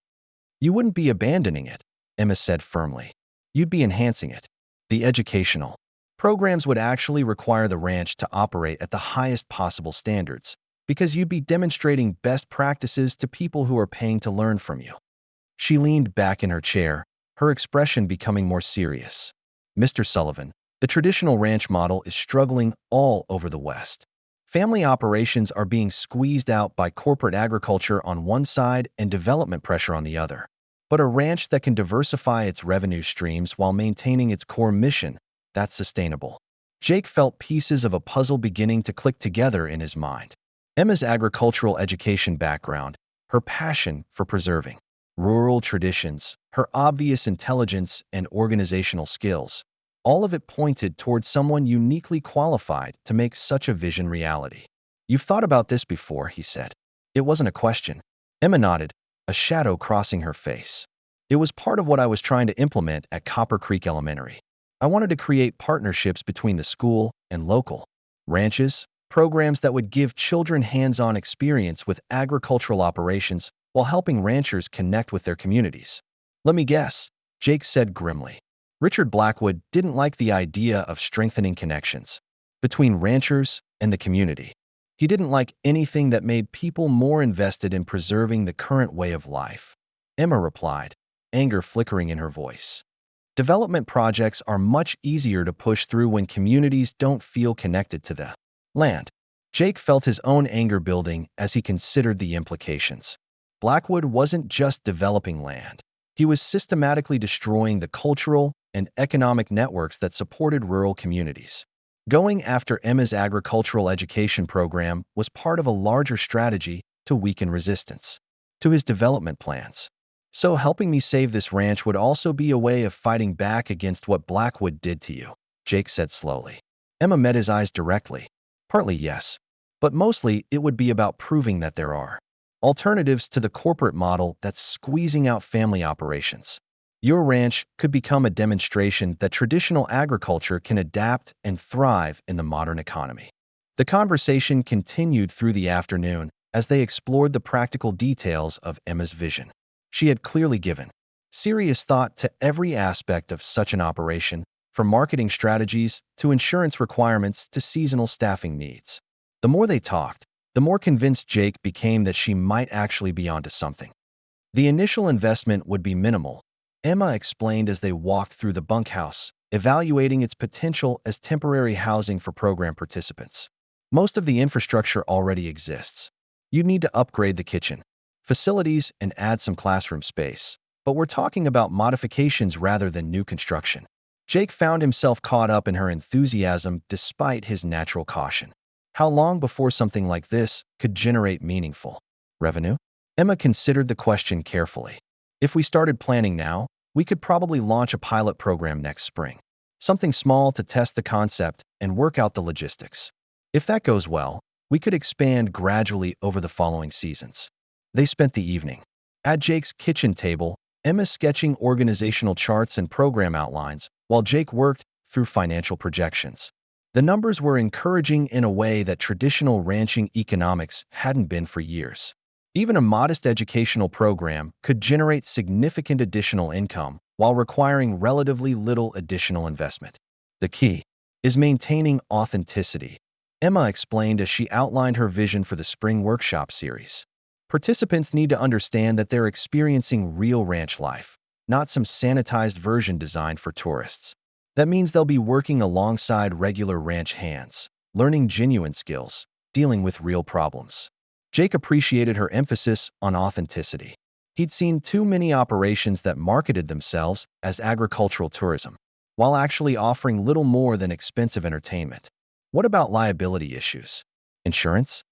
"You wouldn't be abandoning it," Emma said firmly. "You'd be enhancing it. The educational programs would actually require the ranch to operate at the highest possible standards, because you'd be demonstrating best practices to people who are paying to learn from you." She leaned back in her chair, her expression becoming more serious. "Mr. Sullivan, the traditional ranch model is struggling all over the West. Family operations are being squeezed out by corporate agriculture on one side and development pressure on the other. But a ranch that can diversify its revenue streams while maintaining its core mission, that's sustainable." Jake felt pieces of a puzzle beginning to click together in his mind. Emma's agricultural education background, her passion for preserving rural traditions, her obvious intelligence and organizational skills, all of it pointed towards someone uniquely qualified to make such a vision reality. "You've thought about this before," he said. It wasn't a question. Emma nodded, a shadow crossing her face. "It was part of what I was trying to implement at Copper Creek Elementary. I wanted to create partnerships between the school and local ranches, programs that would give children hands-on experience with agricultural operations while helping ranchers connect with their communities. Let me guess, Jake said grimly. Richard Blackwood didn't like the idea of strengthening connections between ranchers and the community. He didn't like anything that made people more invested in preserving the current way of life. Emma replied, anger flickering in her voice. Development projects are much easier to push through when communities don't feel connected to the land. Jake felt his own anger building as he considered the implications. Blackwood wasn't just developing land. He was systematically destroying the cultural and economic networks that supported rural communities. Going after Emma's agricultural education program was part of a larger strategy to weaken resistance to his development plans. So helping me save this ranch would also be a way of fighting back against what Blackwood did to you, Jake said slowly. Emma met his eyes directly. Partly yes, but mostly it would be about proving that there are alternatives to the corporate model that's squeezing out family operations. Your ranch could become a demonstration that traditional agriculture can adapt and thrive in the modern economy. The conversation continued through the afternoon as they explored the practical details of Emma's vision. She had clearly given serious thought to every aspect of such an operation, from marketing strategies to insurance requirements to seasonal staffing needs. The more they talked, the more convinced Jake became that she might actually be onto something. The initial investment would be minimal, Emma explained as they walked through the bunkhouse, evaluating its potential as temporary housing for program participants. Most of the infrastructure already exists. You'd need to upgrade the kitchen, facilities, and add some classroom space. But we're talking about modifications rather than new construction. Jake found himself caught up in her enthusiasm despite his natural caution. How long before something like this could generate meaningful revenue? Emma considered the question carefully. If we started planning now, we could probably launch a pilot program next spring. Something small to test the concept and work out the logistics. If that goes well, we could expand gradually over the following seasons. They spent the evening at Jake's kitchen table, Emma sketching organizational charts and program outlines, while Jake worked through financial projections. The numbers were encouraging in a way that traditional ranching economics hadn't been for years. Even a modest educational program could generate significant additional income while requiring relatively little additional investment. The key is maintaining authenticity, Emma explained as she outlined her vision for the spring workshop series. Participants need to understand that they're experiencing real ranch life, not some sanitized version designed for tourists. That means they'll be working alongside regular ranch hands, learning genuine skills, dealing with real problems. Jake appreciated her emphasis on authenticity. He'd seen too many operations that marketed themselves as agricultural tourism, while actually offering little more than expensive entertainment. What about liability issues? Insurance?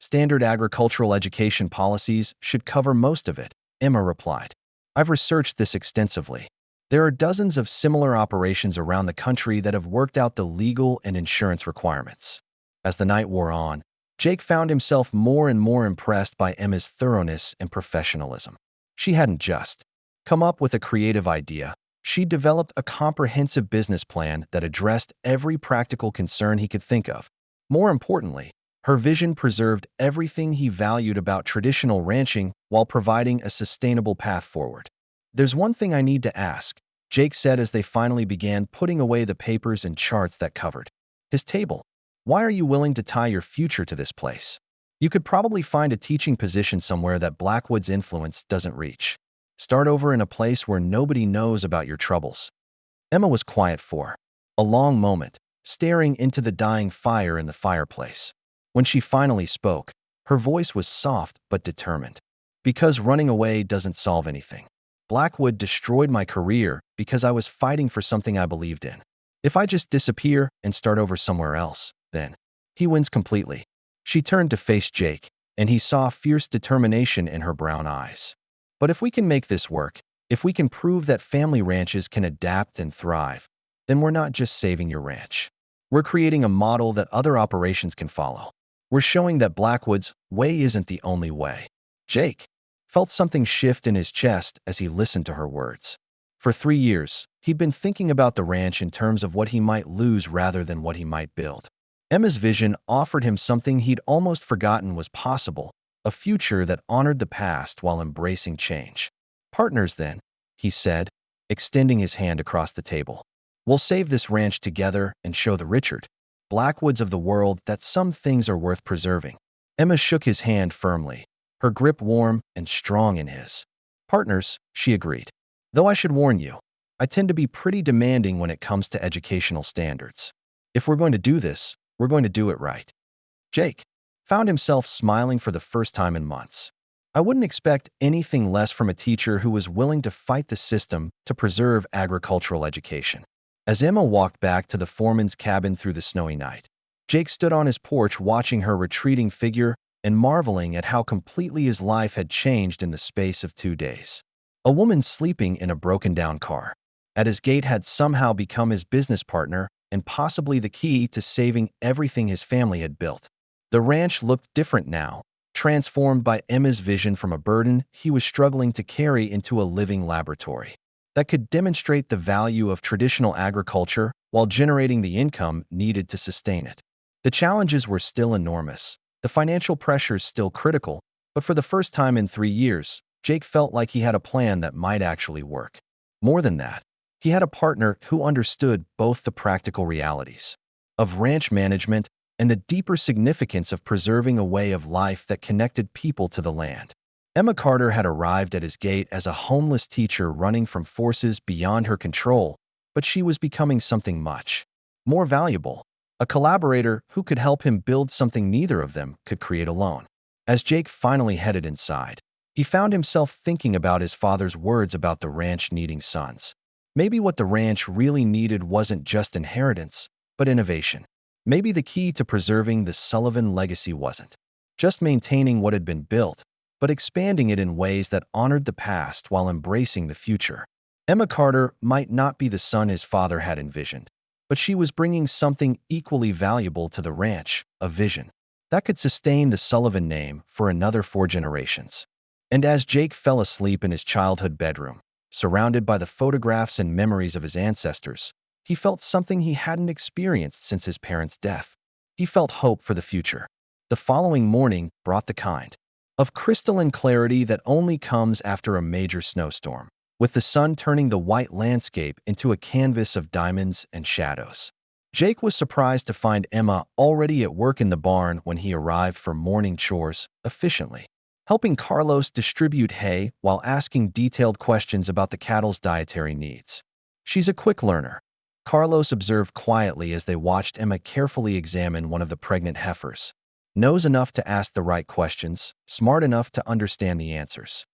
Standard agricultural education policies should cover most of it, Emma replied. I've researched this extensively. There are dozens of similar operations around the country that have worked out the legal and insurance requirements. As the night wore on, Jake found himself more and more impressed by Emma's thoroughness and professionalism. She hadn't just come up with a creative idea. She developed a comprehensive business plan that addressed every practical concern he could think of. More importantly, her vision preserved everything he valued about traditional ranching while providing a sustainable path forward. There's one thing I need to ask, Jake said as they finally began putting away the papers and charts that covered his table. Why are you willing to tie your future to this place? You could probably find a teaching position somewhere that Blackwood's influence doesn't reach. Start over in a place where nobody knows about your troubles. Emma was quiet for a long moment, staring into the dying fire in the fireplace. When she finally spoke, her voice was soft but determined. Because running away doesn't solve anything. Blackwood destroyed my career because I was fighting for something I believed in. If I just disappear and start over somewhere else, then he wins completely. She turned to face Jake, and he saw fierce determination in her brown eyes. But if we can make this work, if we can prove that family ranches can adapt and thrive, then we're not just saving your ranch. We're creating a model that other operations can follow. We're showing that Blackwood's way isn't the only way. Jake felt something shift in his chest as he listened to her words. For 3 years, he'd been thinking about the ranch in terms of what he might lose rather than what he might build. Emma's vision offered him something he'd almost forgotten was possible, a future that honored the past while embracing change. Partners, then, he said, extending his hand across the table. We'll save this ranch together and show the Richard Blackwoods of the world that some things are worth preserving. Emma shook his hand firmly, her grip warm and strong in his. Partners, she agreed. Though I should warn you, I tend to be pretty demanding when it comes to educational standards. If we're going to do this, we're going to do it right. Jake found himself smiling for the first time in months. I wouldn't expect anything less from a teacher who was willing to fight the system to preserve agricultural education. As Emma walked back to the foreman's cabin through the snowy night, Jake stood on his porch watching her retreating figure and marveling at how completely his life had changed in the space of 2 days. A woman sleeping in a broken-down car at his gate had somehow become his business partner and possibly the key to saving everything his family had built. The ranch looked different now, transformed by Emma's vision from a burden he was struggling to carry into a living laboratory that could demonstrate the value of traditional agriculture while generating the income needed to sustain it. The challenges were still enormous, the financial pressures still critical, but for the first time in 3 years, Jake felt like he had a plan that might actually work. More than that, he had a partner who understood both the practical realities of ranch management and the deeper significance of preserving a way of life that connected people to the land. Emma Carter had arrived at his gate as a homeless teacher running from forces beyond her control, but she was becoming something much more valuable, a collaborator who could help him build something neither of them could create alone. As Jake finally headed inside, he found himself thinking about his father's words about the ranch needing sons. Maybe what the ranch really needed wasn't just inheritance, but innovation. Maybe the key to preserving the Sullivan legacy wasn't just maintaining what had been built, but expanding it in ways that honored the past while embracing the future. Emma Carter might not be the son his father had envisioned, but she was bringing something equally valuable to the ranch, a vision that could sustain the Sullivan name for another 4 generations. And as Jake fell asleep in his childhood bedroom, surrounded by the photographs and memories of his ancestors, he felt something he hadn't experienced since his parents' death. He felt hope for the future. The following morning brought the kind of crystalline clarity that only comes after a major snowstorm, with the sun turning the white landscape into a canvas of diamonds and shadows. Jake was surprised to find Emma already at work in the barn when he arrived for morning chores efficiently, helping Carlos distribute hay while asking detailed questions about the cattle's dietary needs. She's a quick learner, Carlos observed quietly as they watched Emma carefully examine one of the pregnant heifers. Knows enough to ask the right questions, smart enough to understand the answers.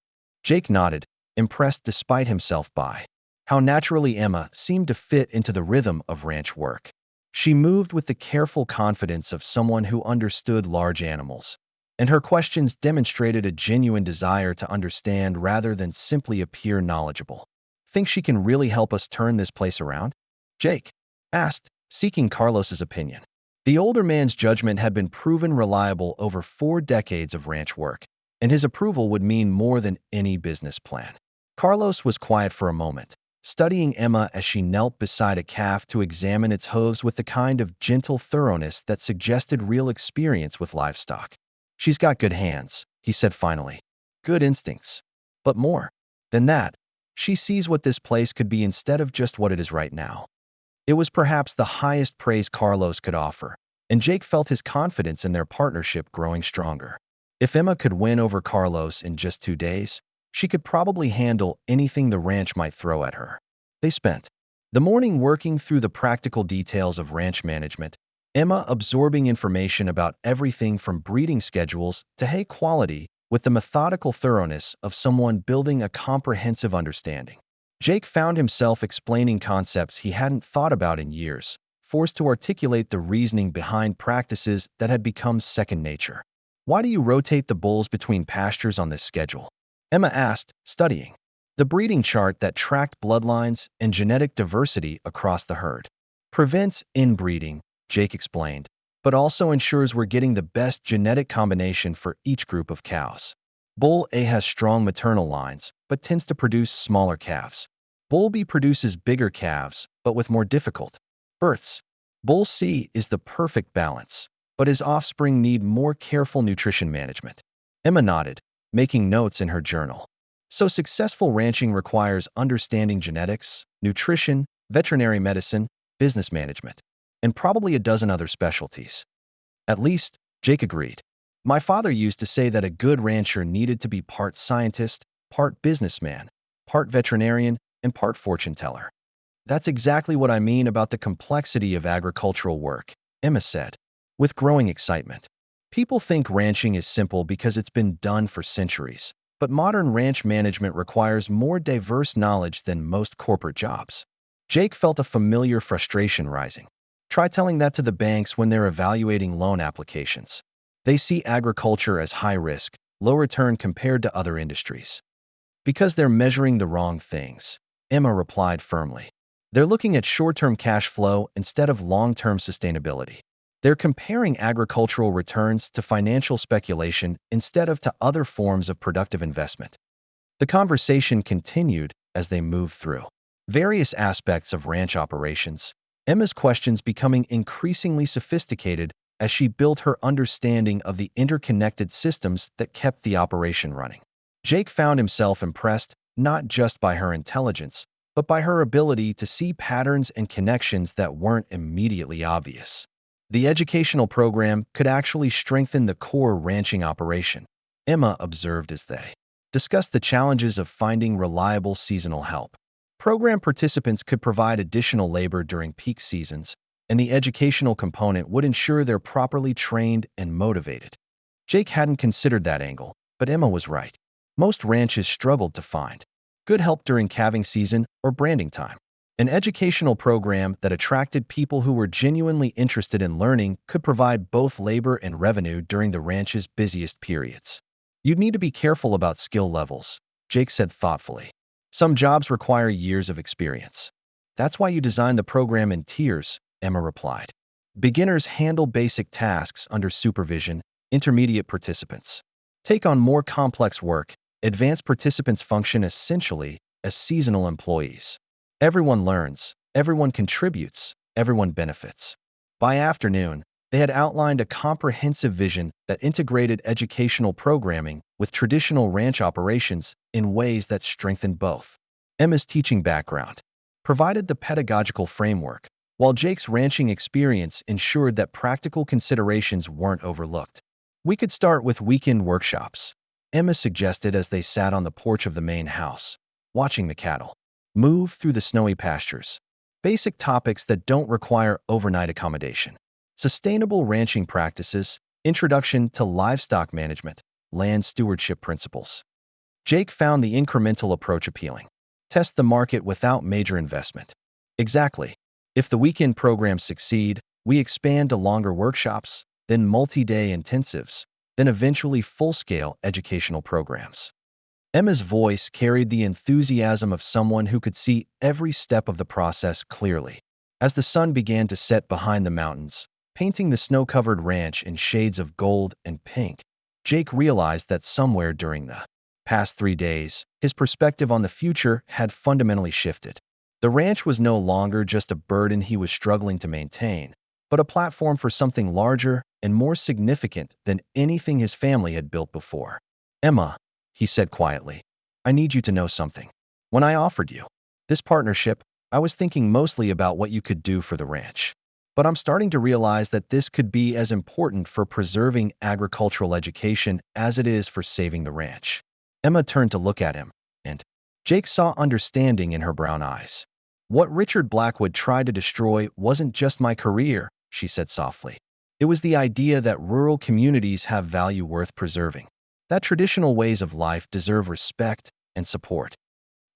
Jake nodded, impressed despite himself by how naturally Emma seemed to fit into the rhythm of ranch work. She moved with the careful confidence of someone who understood large animals, and her questions demonstrated a genuine desire to understand rather than simply appear knowledgeable. Think she can really help us turn this place around? Jake asked, seeking Carlos's opinion. The older man's judgment had been proven reliable over 4 decades of ranch work, and his approval would mean more than any business plan. Carlos was quiet for a moment, studying Emma as she knelt beside a calf to examine its hooves with the kind of gentle thoroughness that suggested real experience with livestock. She's got good hands, he said finally. Good instincts. But more than that, she sees what this place could be instead of just what it is right now. It was perhaps the highest praise Carlos could offer, and Jake felt his confidence in their partnership growing stronger. If Emma could win over Carlos in just 2 days, she could probably handle anything the ranch might throw at her. They spent the morning working through the practical details of ranch management, Emma absorbing information about everything from breeding schedules to hay quality with the methodical thoroughness of someone building a comprehensive understanding. Jake found himself explaining concepts he hadn't thought about in years, forced to articulate the reasoning behind practices that had become second nature. Why do you rotate the bulls between pastures on this schedule? Emma asked, studying the breeding chart that tracked bloodlines and genetic diversity across the herd. Prevents inbreeding, Jake explained, but also ensures we're getting the best genetic combination for each group of cows. Bull A has strong maternal lines, but tends to produce smaller calves. Bull B produces bigger calves, but with more difficult births. Bull C is the perfect balance, but his offspring need more careful nutrition management. Emma nodded, making notes in her journal. So successful ranching requires understanding genetics, nutrition, veterinary medicine, business management, and probably a dozen other specialties. At least, Jake agreed. My father used to say that a good rancher needed to be part scientist, part businessman, part veterinarian, and part fortune teller. That's exactly what I mean about the complexity of agricultural work, Emma said, with growing excitement. People think ranching is simple because it's been done for centuries, but modern ranch management requires more diverse knowledge than most corporate jobs. Jake felt a familiar frustration rising. Try telling that to the banks when they're evaluating loan applications. They see agriculture as high risk, low return compared to other industries. Because they're measuring the wrong things, Emma replied firmly. They're looking at short-term cash flow instead of long-term sustainability. They're comparing agricultural returns to financial speculation instead of to other forms of productive investment. The conversation continued as they moved through various aspects of ranch operations, Emma's questions becoming increasingly sophisticated as she built her understanding of the interconnected systems that kept the operation running. Jake found himself impressed not just by her intelligence, but by her ability to see patterns and connections that weren't immediately obvious. The educational program could actually strengthen the core ranching operation, Emma observed as they discussed the challenges of finding reliable seasonal help. Program participants could provide additional labor during peak seasons, and the educational component would ensure they're properly trained and motivated. Jake hadn't considered that angle, but Emma was right. Most ranches struggled to find good help during calving season or branding time. An educational program that attracted people who were genuinely interested in learning could provide both labor and revenue during the ranch's busiest periods. You'd need to be careful about skill levels, Jake said thoughtfully. Some jobs require years of experience. That's why you designed the program in tiers, Emma replied. Beginners handle basic tasks under supervision, intermediate participants take on more complex work, advanced participants function essentially as seasonal employees. Everyone learns, everyone contributes, everyone benefits. By afternoon, they had outlined a comprehensive vision that integrated educational programming with traditional ranch operations in ways that strengthened both. Emma's teaching background provided the pedagogical framework, while Jake's ranching experience ensured that practical considerations weren't overlooked. We could start with weekend workshops, Emma suggested as they sat on the porch of the main house, watching the cattle move through the snowy pastures. Basic topics that don't require overnight accommodation. Sustainable ranching practices, introduction to livestock management, land stewardship principles. Jake found the incremental approach appealing. Test the market without major investment. Exactly. If the weekend programs succeed, we expand to longer workshops, then multi-day intensives, then eventually full-scale educational programs. Emma's voice carried the enthusiasm of someone who could see every step of the process clearly. As the sun began to set behind the mountains, painting the snow-covered ranch in shades of gold and pink, Jake realized that somewhere during the past 3 days, his perspective on the future had fundamentally shifted. The ranch was no longer just a burden he was struggling to maintain, but a platform for something larger and more significant than anything his family had built before. Emma, he said quietly, I need you to know something. When I offered you this partnership, I was thinking mostly about what you could do for the ranch. But I'm starting to realize that this could be as important for preserving agricultural education as it is for saving the ranch. Emma turned to look at him, and Jake saw understanding in her brown eyes. What Richard Blackwood tried to destroy wasn't just my career, she said softly. It was the idea that rural communities have value worth preserving, that traditional ways of life deserve respect and support.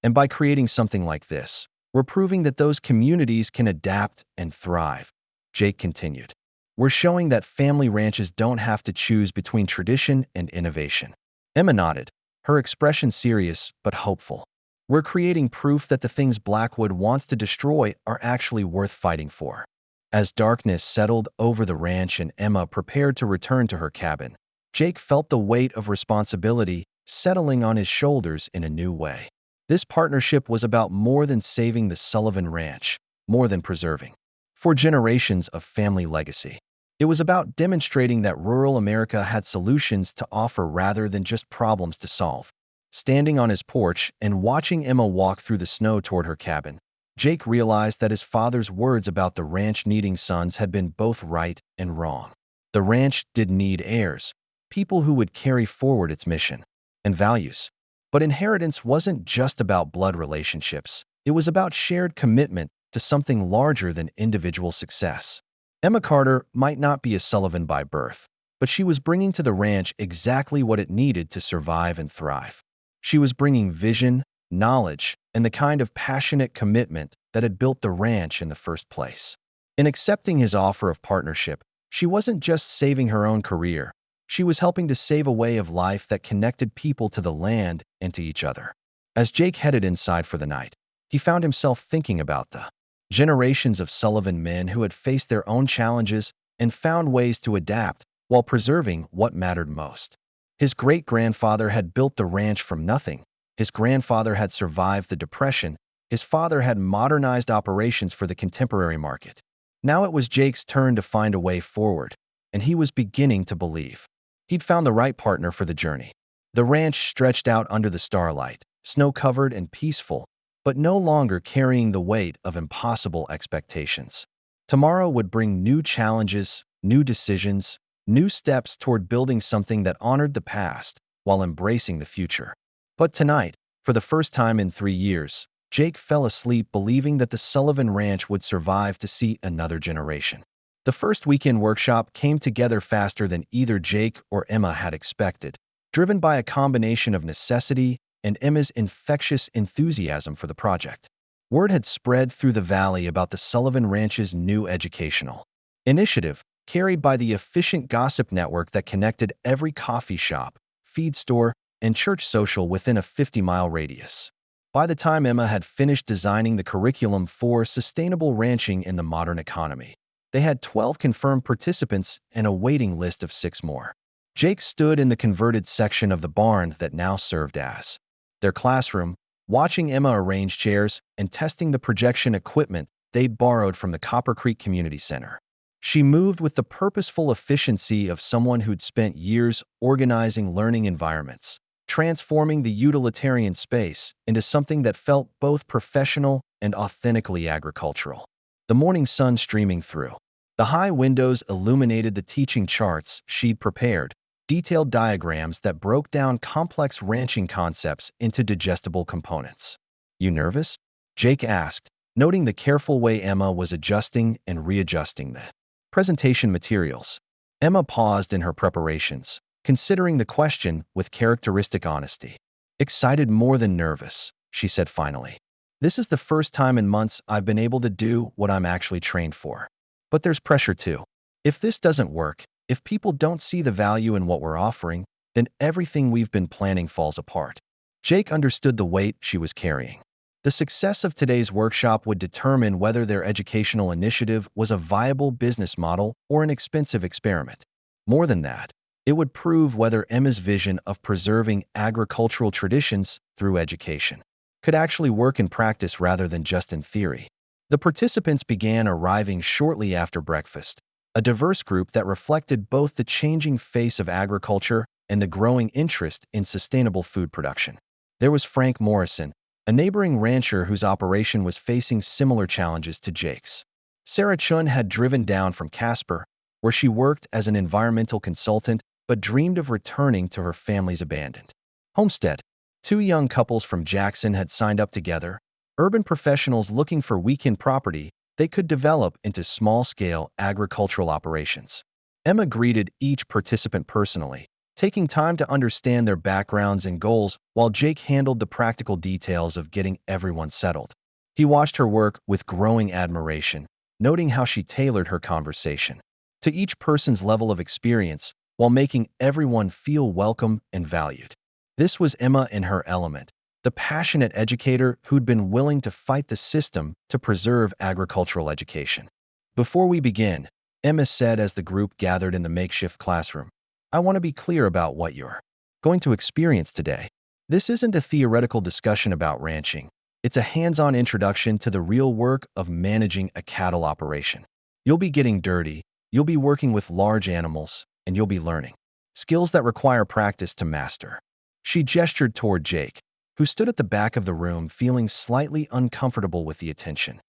And by creating something like this, we're proving that those communities can adapt and thrive, Jake continued. We're showing that family ranches don't have to choose between tradition and innovation. Emma nodded, her expression serious but hopeful. We're creating proof that the things Blackwood wants to destroy are actually worth fighting for. As darkness settled over the ranch and Emma prepared to return to her cabin, Jake felt the weight of responsibility settling on his shoulders in a new way. This partnership was about more than saving the Sullivan Ranch, more than preserving for generations of family legacy. It was about demonstrating that rural America had solutions to offer rather than just problems to solve. Standing on his porch and watching Emma walk through the snow toward her cabin, Jake realized that his father's words about the ranch needing sons had been both right and wrong. The ranch did need heirs, people who would carry forward its mission and values. But inheritance wasn't just about blood relationships. It was about shared commitment to something larger than individual success. Emma Carter might not be a Sullivan by birth, but she was bringing to the ranch exactly what it needed to survive and thrive. She was bringing vision, knowledge, and the kind of passionate commitment that had built the ranch in the first place. In accepting his offer of partnership, she wasn't just saving her own career. She was helping to save a way of life that connected people to the land and to each other. As Jake headed inside for the night, he found himself thinking about the generations of Sullivan men who had faced their own challenges and found ways to adapt while preserving what mattered most. His great-grandfather had built the ranch from nothing. His grandfather had survived the Depression. His father had modernized operations for the contemporary market. Now it was Jake's turn to find a way forward, and he was beginning to believe. He'd found the right partner for the journey. The ranch stretched out under the starlight, snow-covered and peaceful, but no longer carrying the weight of impossible expectations. Tomorrow would bring new challenges, new decisions, new steps toward building something that honored the past while embracing the future. But tonight, for the first time in 3 years, Jake fell asleep believing that the Sullivan Ranch would survive to see another generation. The first weekend workshop came together faster than either Jake or Emma had expected, driven by a combination of necessity and Emma's infectious enthusiasm for the project. Word had spread through the valley about the Sullivan Ranch's new educational initiative, carried by the efficient gossip network that connected every coffee shop, feed store, and church social within a 50-mile radius. By the time Emma had finished designing the curriculum for sustainable ranching in the modern economy, they had 12 confirmed participants and a waiting list of 6 more. Jake stood in the converted section of the barn that now served as their classroom, watching Emma arrange chairs and testing the projection equipment they'd borrowed from the Copper Creek Community Center. She moved with the purposeful efficiency of someone who'd spent years organizing learning environments, transforming the utilitarian space into something that felt both professional and authentically agricultural. The morning sun streaming through the high windows illuminated the teaching charts she'd prepared, detailed diagrams that broke down complex ranching concepts into digestible components. "You nervous?" Jake asked, noting the careful way Emma was adjusting and readjusting the presentation materials. Emma paused in her preparations, considering the question with characteristic honesty. "Excited more than nervous," she said finally. "This is the first time in months I've been able to do what I'm actually trained for. But there's pressure too. If this doesn't work, if people don't see the value in what we're offering, then everything we've been planning falls apart." Jake understood the weight she was carrying. The success of today's workshop would determine whether their educational initiative was a viable business model or an expensive experiment. More than that, it would prove whether Emma's vision of preserving agricultural traditions through education could actually work in practice rather than just in theory. The participants began arriving shortly after breakfast, a diverse group that reflected both the changing face of agriculture and the growing interest in sustainable food production. There was Frank Morrison, a neighboring rancher whose operation was facing similar challenges to Jake's. Sarah Chun had driven down from Casper, where she worked as an environmental consultant but dreamed of returning to her family's abandoned homestead. 2 young couples from Jackson had signed up together, urban professionals looking for weekend property they could develop into small-scale agricultural operations. Emma greeted each participant personally, taking time to understand their backgrounds and goals while Jake handled the practical details of getting everyone settled. He watched her work with growing admiration, noting how she tailored her conversation to each person's level of experience while making everyone feel welcome and valued. This was Emma in her element, the passionate educator who'd been willing to fight the system to preserve agricultural education. "Before we begin," Emma said as the group gathered in the makeshift classroom, "I want to be clear about what you're going to experience today. This isn't a theoretical discussion about ranching. It's a hands-on introduction to the real work of managing a cattle operation. You'll be getting dirty, you'll be working with large animals, and you'll be learning skills that require practice to master. She gestured toward Jake, who stood at the back of the room feeling slightly uncomfortable with the attention.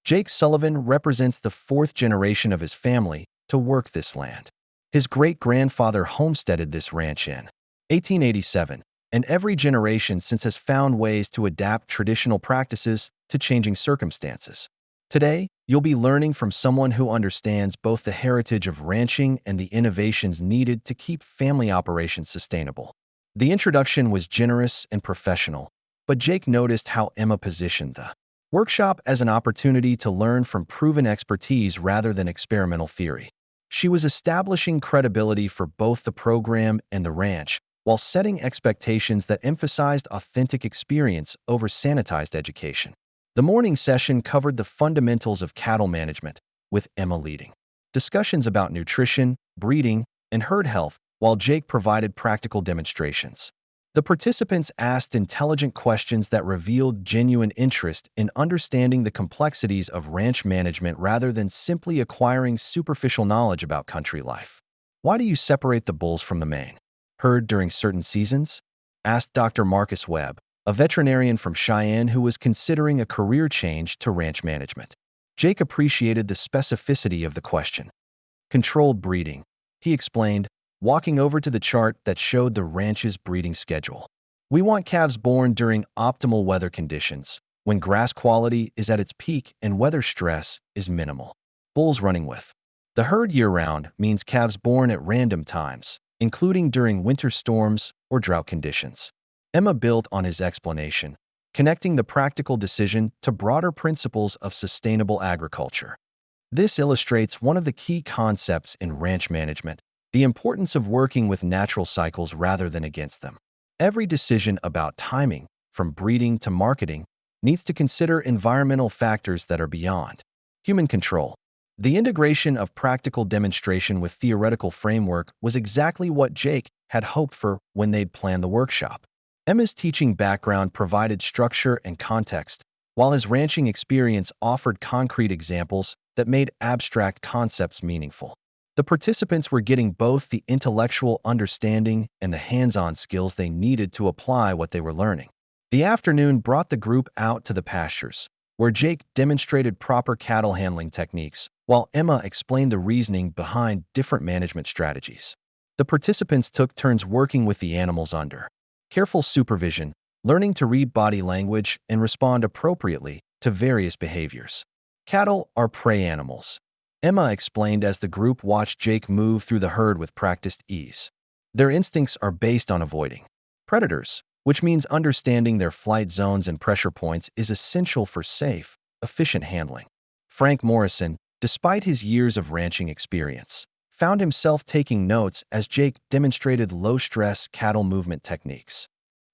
Jake Sullivan represents the fourth generation of his family to work this land. His great-grandfather homesteaded this ranch in 1887, and every generation since has found ways to adapt traditional practices to changing circumstances. Today, you'll be learning from someone who understands both the heritage of ranching and the innovations needed to keep family operations sustainable. The introduction was generous and professional, but Jake noticed how Emma positioned the workshop as an opportunity to learn from proven expertise rather than experimental theory. She was establishing credibility for both the program and the ranch, while setting expectations that emphasized authentic experience over sanitized education. The morning session covered the fundamentals of cattle management, with Emma leading discussions about nutrition, breeding, and herd health, while Jake provided practical demonstrations. The participants asked intelligent questions that revealed genuine interest in understanding the complexities of ranch management rather than simply acquiring superficial knowledge about country life. Why do you separate the bulls from the main herd during certain seasons? Asked Dr. Marcus Webb, a veterinarian from Cheyenne who was considering a career change to ranch management. Jake appreciated the specificity of the question. Controlled breeding, he explained, walking over to the chart that showed the ranch's breeding schedule. We want calves born during optimal weather conditions, when grass quality is at its peak and weather stress is minimal. Bulls running with the herd year-round means calves born at random times, including during winter storms or drought conditions. Emma built on his explanation, connecting the practical decision to broader principles of sustainable agriculture. This illustrates one of the key concepts in ranch management: the importance of working with natural cycles rather than against them. Every decision about timing, from breeding to marketing, needs to consider environmental factors that are beyond human control. The integration of practical demonstration with theoretical framework was exactly what Jake had hoped for when they'd planned the workshop. Emma's teaching background provided structure and context, while his ranching experience offered concrete examples that made abstract concepts meaningful. The participants were getting both the intellectual understanding and the hands-on skills they needed to apply what they were learning. The afternoon brought the group out to the pastures, where Jake demonstrated proper cattle handling techniques, while Emma explained the reasoning behind different management strategies. The participants took turns working with the animals under careful supervision, learning to read body language and respond appropriately to various behaviors. Cattle are prey animals, Emma explained as the group watched Jake move through the herd with practiced ease. Their instincts are based on avoiding predators, which means understanding their flight zones and pressure points is essential for safe, efficient handling. Frank Morrison, despite his years of ranching experience, found himself taking notes as Jake demonstrated low-stress cattle movement techniques.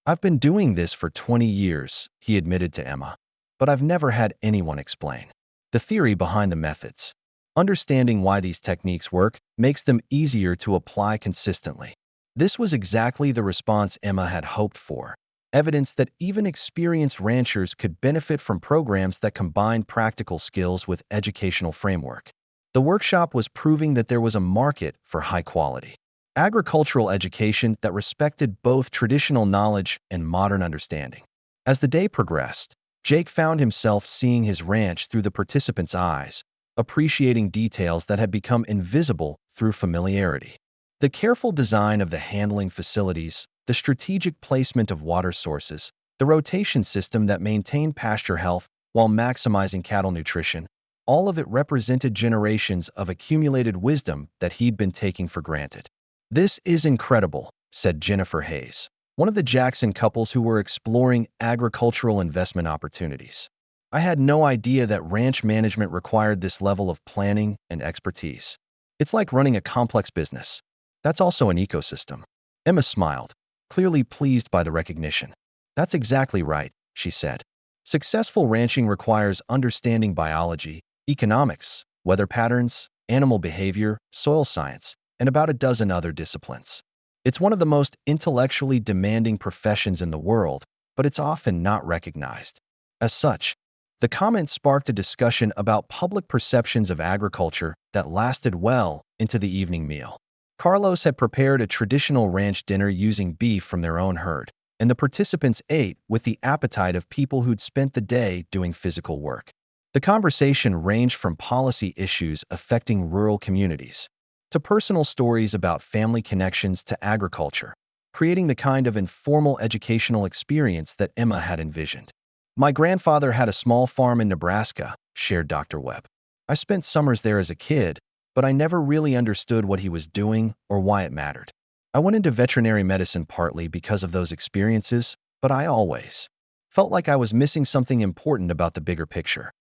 "I've been doing this for 20 years, he admitted to Emma, but I've never had anyone explain the theory behind the methods. Understanding why these techniques work makes them easier to apply consistently." This was exactly the response Emma had hoped for, evidence that even experienced ranchers could benefit from programs that combine practical skills with educational framework. The workshop was proving that there was a market for high-quality agricultural education that respected both traditional knowledge and modern understanding. As the day progressed, Jake found himself seeing his ranch through the participants' eyes, appreciating details that had become invisible through familiarity. The careful design of the handling facilities, the strategic placement of water sources, the rotation system that maintained pasture health while maximizing cattle nutrition, all of it represented generations of accumulated wisdom that he'd been taking for granted. "This is incredible," said Jennifer Hayes, one of the Jackson couples who were exploring agricultural investment opportunities. "I had no idea that ranch management required this level of planning and expertise. It's like running a complex business. That's also an ecosystem." Emma smiled, clearly pleased by the recognition. "That's exactly right," she said. "Successful ranching requires understanding biology, economics, weather patterns, animal behavior, soil science, and about a dozen other disciplines. It's one of the most intellectually demanding professions in the world, but it's often not recognized as such." The comment sparked a discussion about public perceptions of agriculture that lasted well into the evening meal. Carlos had prepared a traditional ranch dinner using beef from their own herd, and the participants ate with the appetite of people who'd spent the day doing physical work. The conversation ranged from policy issues affecting rural communities to personal stories about family connections to agriculture, creating the kind of informal educational experience that Emma had envisioned. My grandfather had a small farm in Nebraska, shared Dr. Webb. I spent summers there as a kid, but I never really understood what he was doing or why it mattered. I went into veterinary medicine partly because of those experiences, but I always felt like I was missing something important about the bigger picture.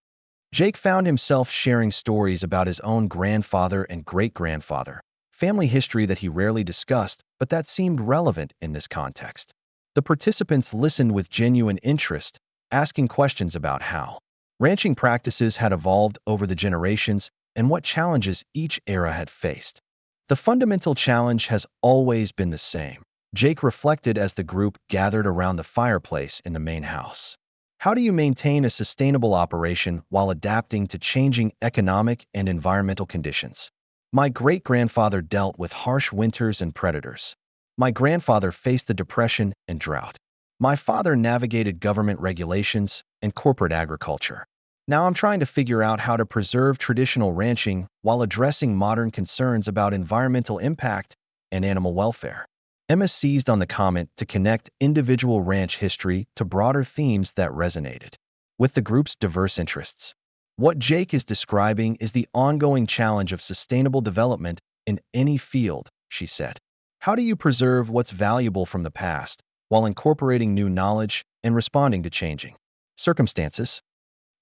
Jake found himself sharing stories about his own grandfather and great-grandfather, family history that he rarely discussed, but that seemed relevant in this context. The participants listened with genuine interest, asking questions about how ranching practices had evolved over the generations and what challenges each era had faced. The fundamental challenge has always been the same, Jake reflected as the group gathered around the fireplace in the main house. How do you maintain a sustainable operation while adapting to changing economic and environmental conditions? My great-grandfather dealt with harsh winters and predators. My grandfather faced the depression and drought. My father navigated government regulations and corporate agriculture. Now I'm trying to figure out how to preserve traditional ranching while addressing modern concerns about environmental impact and animal welfare. Emma seized on the comment to connect individual ranch history to broader themes that resonated with the group's diverse interests. What Jake is describing is the ongoing challenge of sustainable development in any field, she said. How do you preserve what's valuable from the past while incorporating new knowledge and responding to changing circumstances?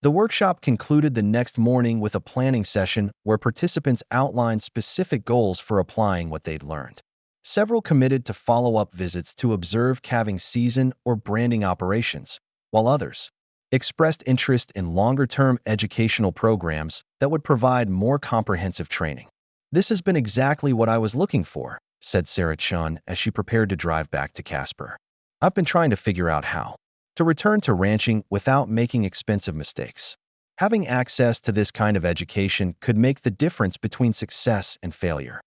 The workshop concluded the next morning with a planning session where participants outlined specific goals for applying what they'd learned. Several committed to follow-up visits to observe calving season or branding operations, while others expressed interest in longer-term educational programs that would provide more comprehensive training. This has been exactly what I was looking for, said Sarah Chun as she prepared to drive back to Casper. I've been trying to figure out how to return to ranching without making expensive mistakes. Having access to this kind of education could make the difference between success and failure.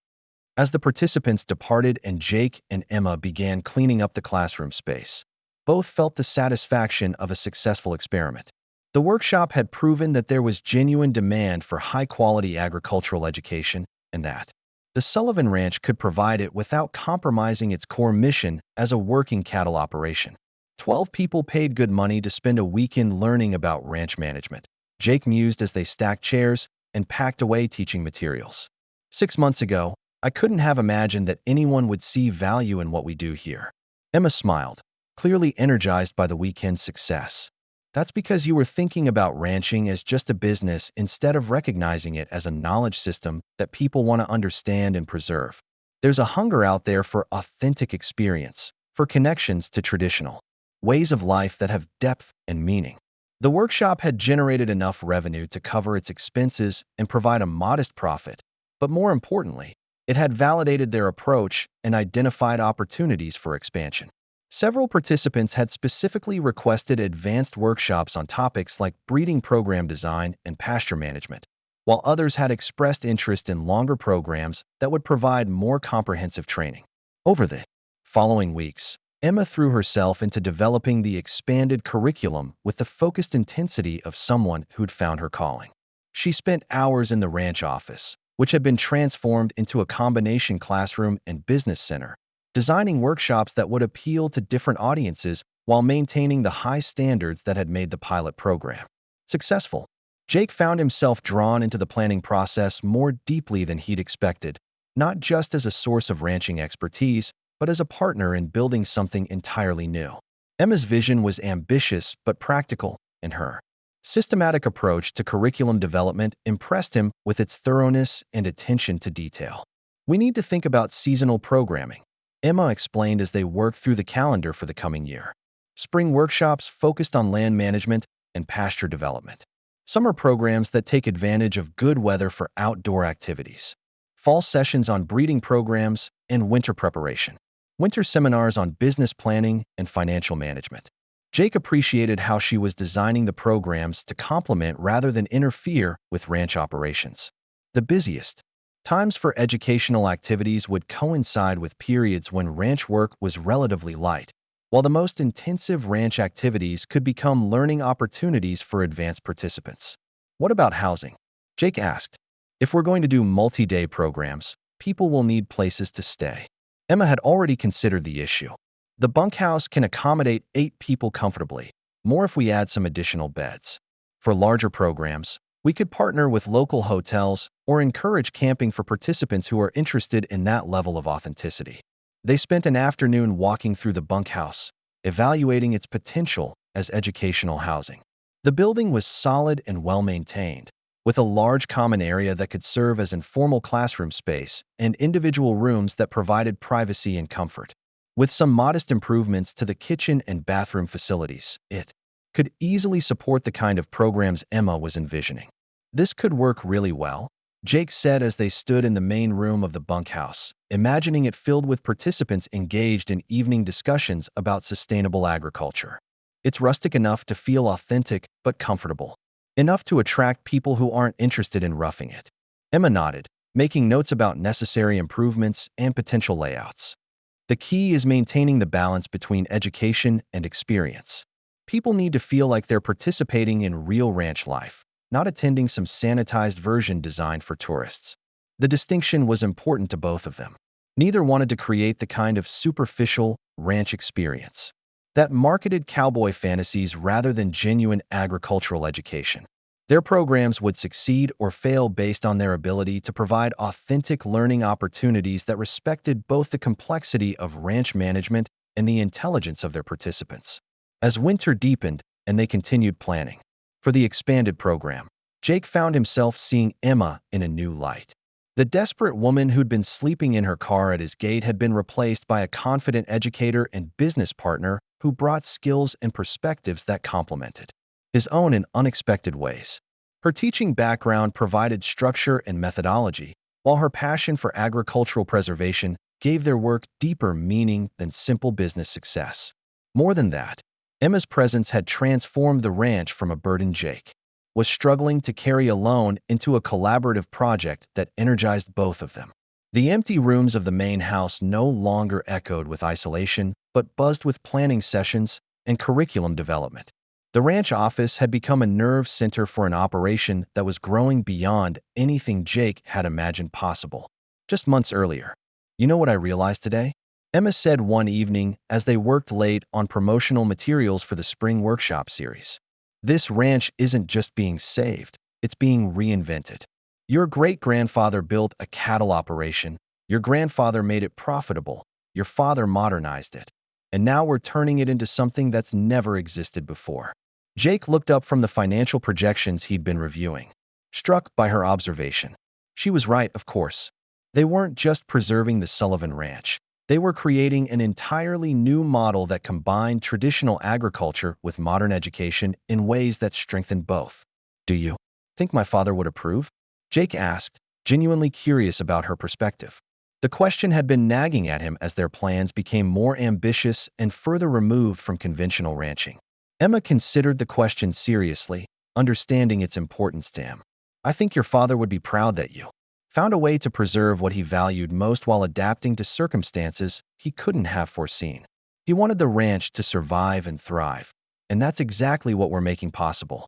As the participants departed and Jake and Emma began cleaning up the classroom space, both felt the satisfaction of a successful experiment. The workshop had proven that there was genuine demand for high-quality agricultural education and that the Sullivan Ranch could provide it without compromising its core mission as a working cattle operation. 12 people paid good money to spend a weekend learning about ranch management, Jake mused as they stacked chairs and packed away teaching materials. 6 months ago, I couldn't have imagined that anyone would see value in what we do here. Emma smiled, clearly energized by the weekend's success. That's because you were thinking about ranching as just a business instead of recognizing it as a knowledge system that people want to understand and preserve. There's a hunger out there for authentic experience, for connections to traditional ways of life that have depth and meaning. The workshop had generated enough revenue to cover its expenses and provide a modest profit, but more importantly, it had validated their approach and identified opportunities for expansion. Several participants had specifically requested advanced workshops on topics like breeding program design and pasture management, while others had expressed interest in longer programs that would provide more comprehensive training. Over the following weeks, Emma threw herself into developing the expanded curriculum with the focused intensity of someone who'd found her calling. She spent hours in the ranch office, which had been transformed into a combination classroom and business center, designing workshops that would appeal to different audiences while maintaining the high standards that had made the pilot program successful. Jake found himself drawn into the planning process more deeply than he'd expected, not just as a source of ranching expertise, but as a partner in building something entirely new. Emma's vision was ambitious but practical, and her systematic approach to curriculum development impressed him with its thoroughness and attention to detail. We need to think about seasonal programming, Emma explained as they worked through the calendar for the coming year. Spring workshops focused on land management and pasture development. Summer programs that take advantage of good weather for outdoor activities. Fall sessions on breeding programs and winter preparation. Winter seminars on business planning and financial management. Jake appreciated how she was designing the programs to complement rather than interfere with ranch operations. The busiest times for educational activities would coincide with periods when ranch work was relatively light, while the most intensive ranch activities could become learning opportunities for advanced participants. What about housing? Jake asked. If we're going to do multi-day programs, people will need places to stay. Emma had already considered the issue. The bunkhouse can accommodate 8 people comfortably, more if we add some additional beds. For larger programs, we could partner with local hotels or encourage camping for participants who are interested in that level of authenticity. They spent an afternoon walking through the bunkhouse, evaluating its potential as educational housing. The building was solid and well-maintained, with a large common area that could serve as informal classroom space and individual rooms that provided privacy and comfort. With some modest improvements to the kitchen and bathroom facilities, it could easily support the kind of programs Emma was envisioning. This could work really well, Jake said as they stood in the main room of the bunkhouse, imagining it filled with participants engaged in evening discussions about sustainable agriculture. It's rustic enough to feel authentic but comfortable, enough to attract people who aren't interested in roughing it. Emma nodded, making notes about necessary improvements and potential layouts. The key is maintaining the balance between education and experience. People need to feel like they're participating in real ranch life, not attending some sanitized version designed for tourists. The distinction was important to both of them. Neither wanted to create the kind of superficial ranch experience that marketed cowboy fantasies rather than genuine agricultural education. Their programs would succeed or fail based on their ability to provide authentic learning opportunities that respected both the complexity of ranch management and the intelligence of their participants. As winter deepened and they continued planning for the expanded program, Jake found himself seeing Emma in a new light. The desperate woman who'd been sleeping in her car at his gate had been replaced by a confident educator and business partner who brought skills and perspectives that complemented his own in unexpected ways. Her teaching background provided structure and methodology, while her passion for agricultural preservation gave their work deeper meaning than simple business success. More than that, Emma's presence had transformed the ranch from a burden Jake was struggling to carry alone into a collaborative project that energized both of them. The empty rooms of the main house no longer echoed with isolation, but buzzed with planning sessions and curriculum development. The ranch office had become a nerve center for an operation that was growing beyond anything Jake had imagined possible. Just months earlier. You know what I realized today? Emma said one evening as they worked late on promotional materials for the spring workshop series. This ranch isn't just being saved, it's being reinvented. Your great-grandfather built a cattle operation, your grandfather made it profitable, your father modernized it, and now we're turning it into something that's never existed before. Jake looked up from the financial projections he'd been reviewing, struck by her observation. She was right, of course. They weren't just preserving the Sullivan Ranch. They were creating an entirely new model that combined traditional agriculture with modern education in ways that strengthened both. Do you think my father would approve? Jake asked, genuinely curious about her perspective. The question had been nagging at him as their plans became more ambitious and further removed from conventional ranching. Emma considered the question seriously, understanding its importance to him. I think your father would be proud that you found a way to preserve what he valued most while adapting to circumstances he couldn't have foreseen. He wanted the ranch to survive and thrive, and that's exactly what we're making possible.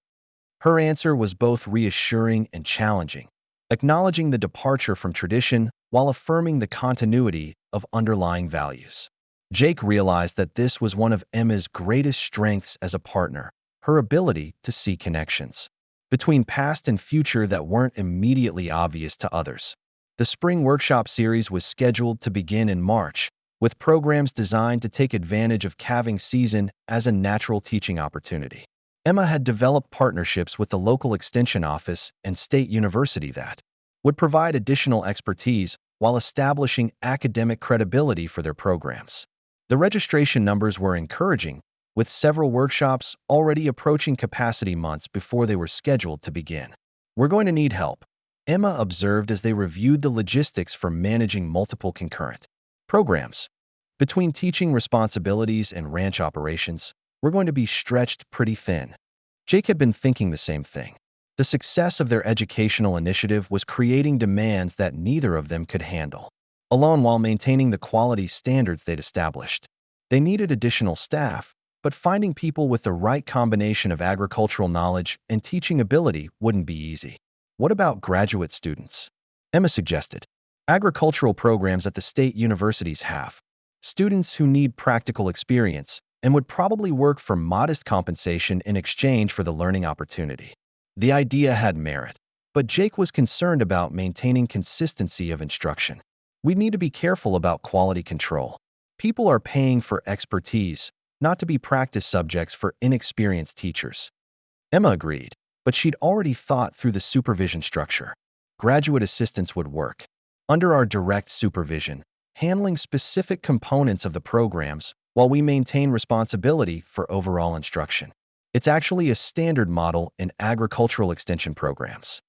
Her answer was both reassuring and challenging, acknowledging the departure from tradition while affirming the continuity of underlying values. Jake realized that this was one of Emma's greatest strengths as a partner, her ability to see connections between past and future that weren't immediately obvious to others. The spring workshop series was scheduled to begin in March, with programs designed to take advantage of calving season as a natural teaching opportunity. Emma had developed partnerships with the local extension office and state university that would provide additional expertise while establishing academic credibility for their programs. The registration numbers were encouraging, with several workshops already approaching capacity months before they were scheduled to begin. We're going to need help, Emma observed as they reviewed the logistics for managing multiple concurrent programs. Between teaching responsibilities and ranch operations, we're going to be stretched pretty thin. Jake had been thinking the same thing. The success of their educational initiative was creating demands that neither of them could handle, alone while maintaining the quality standards they'd established. They needed additional staff, but finding people with the right combination of agricultural knowledge and teaching ability wouldn't be easy. What about graduate students? Emma suggested. Agricultural programs at the state universities have students who need practical experience and would probably work for modest compensation in exchange for the learning opportunity. The idea had merit, but Jake was concerned about maintaining consistency of instruction. We need to be careful about quality control. People are paying for expertise, not to be practice subjects for inexperienced teachers. Emma agreed, but she'd already thought through the supervision structure. Graduate assistants would work under our direct supervision, handling specific components of the programs while we maintain responsibility for overall instruction. It's actually a standard model in agricultural extension programs.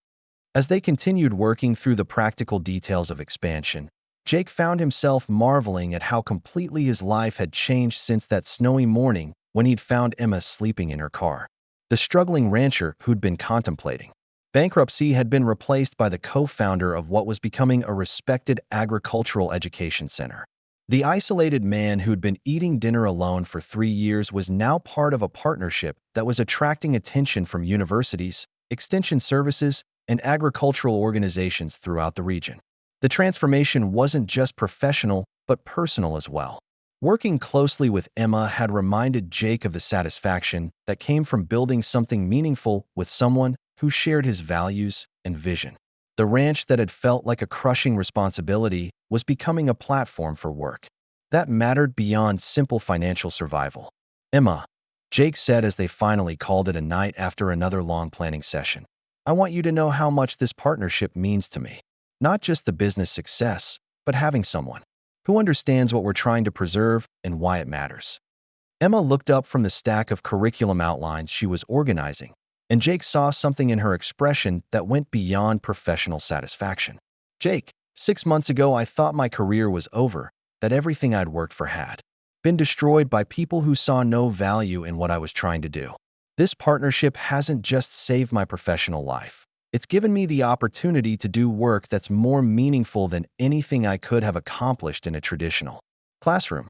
As they continued working through the practical details of expansion, Jake found himself marveling at how completely his life had changed since that snowy morning when he'd found Emma sleeping in her car. The struggling rancher who'd been contemplating bankruptcy had been replaced by the co-founder of what was becoming a respected agricultural education center. The isolated man who'd been eating dinner alone for 3 years was now part of a partnership that was attracting attention from universities, extension services, and agricultural organizations throughout the region. The transformation wasn't just professional, but personal as well. Working closely with Emma had reminded Jake of the satisfaction that came from building something meaningful with someone who shared his values and vision. The ranch that had felt like a crushing responsibility was becoming a platform for work that mattered beyond simple financial survival. Emma, Jake said as they finally called it a night after another long planning session, I want you to know how much this partnership means to me. Not just the business success, but having someone who understands what we're trying to preserve and why it matters. Emma looked up from the stack of curriculum outlines she was organizing, and Jake saw something in her expression that went beyond professional satisfaction. Jake, 6 months ago I thought my career was over, that everything I'd worked for had been destroyed by people who saw no value in what I was trying to do. This partnership hasn't just saved my professional life. It's given me the opportunity to do work that's more meaningful than anything I could have accomplished in a traditional classroom.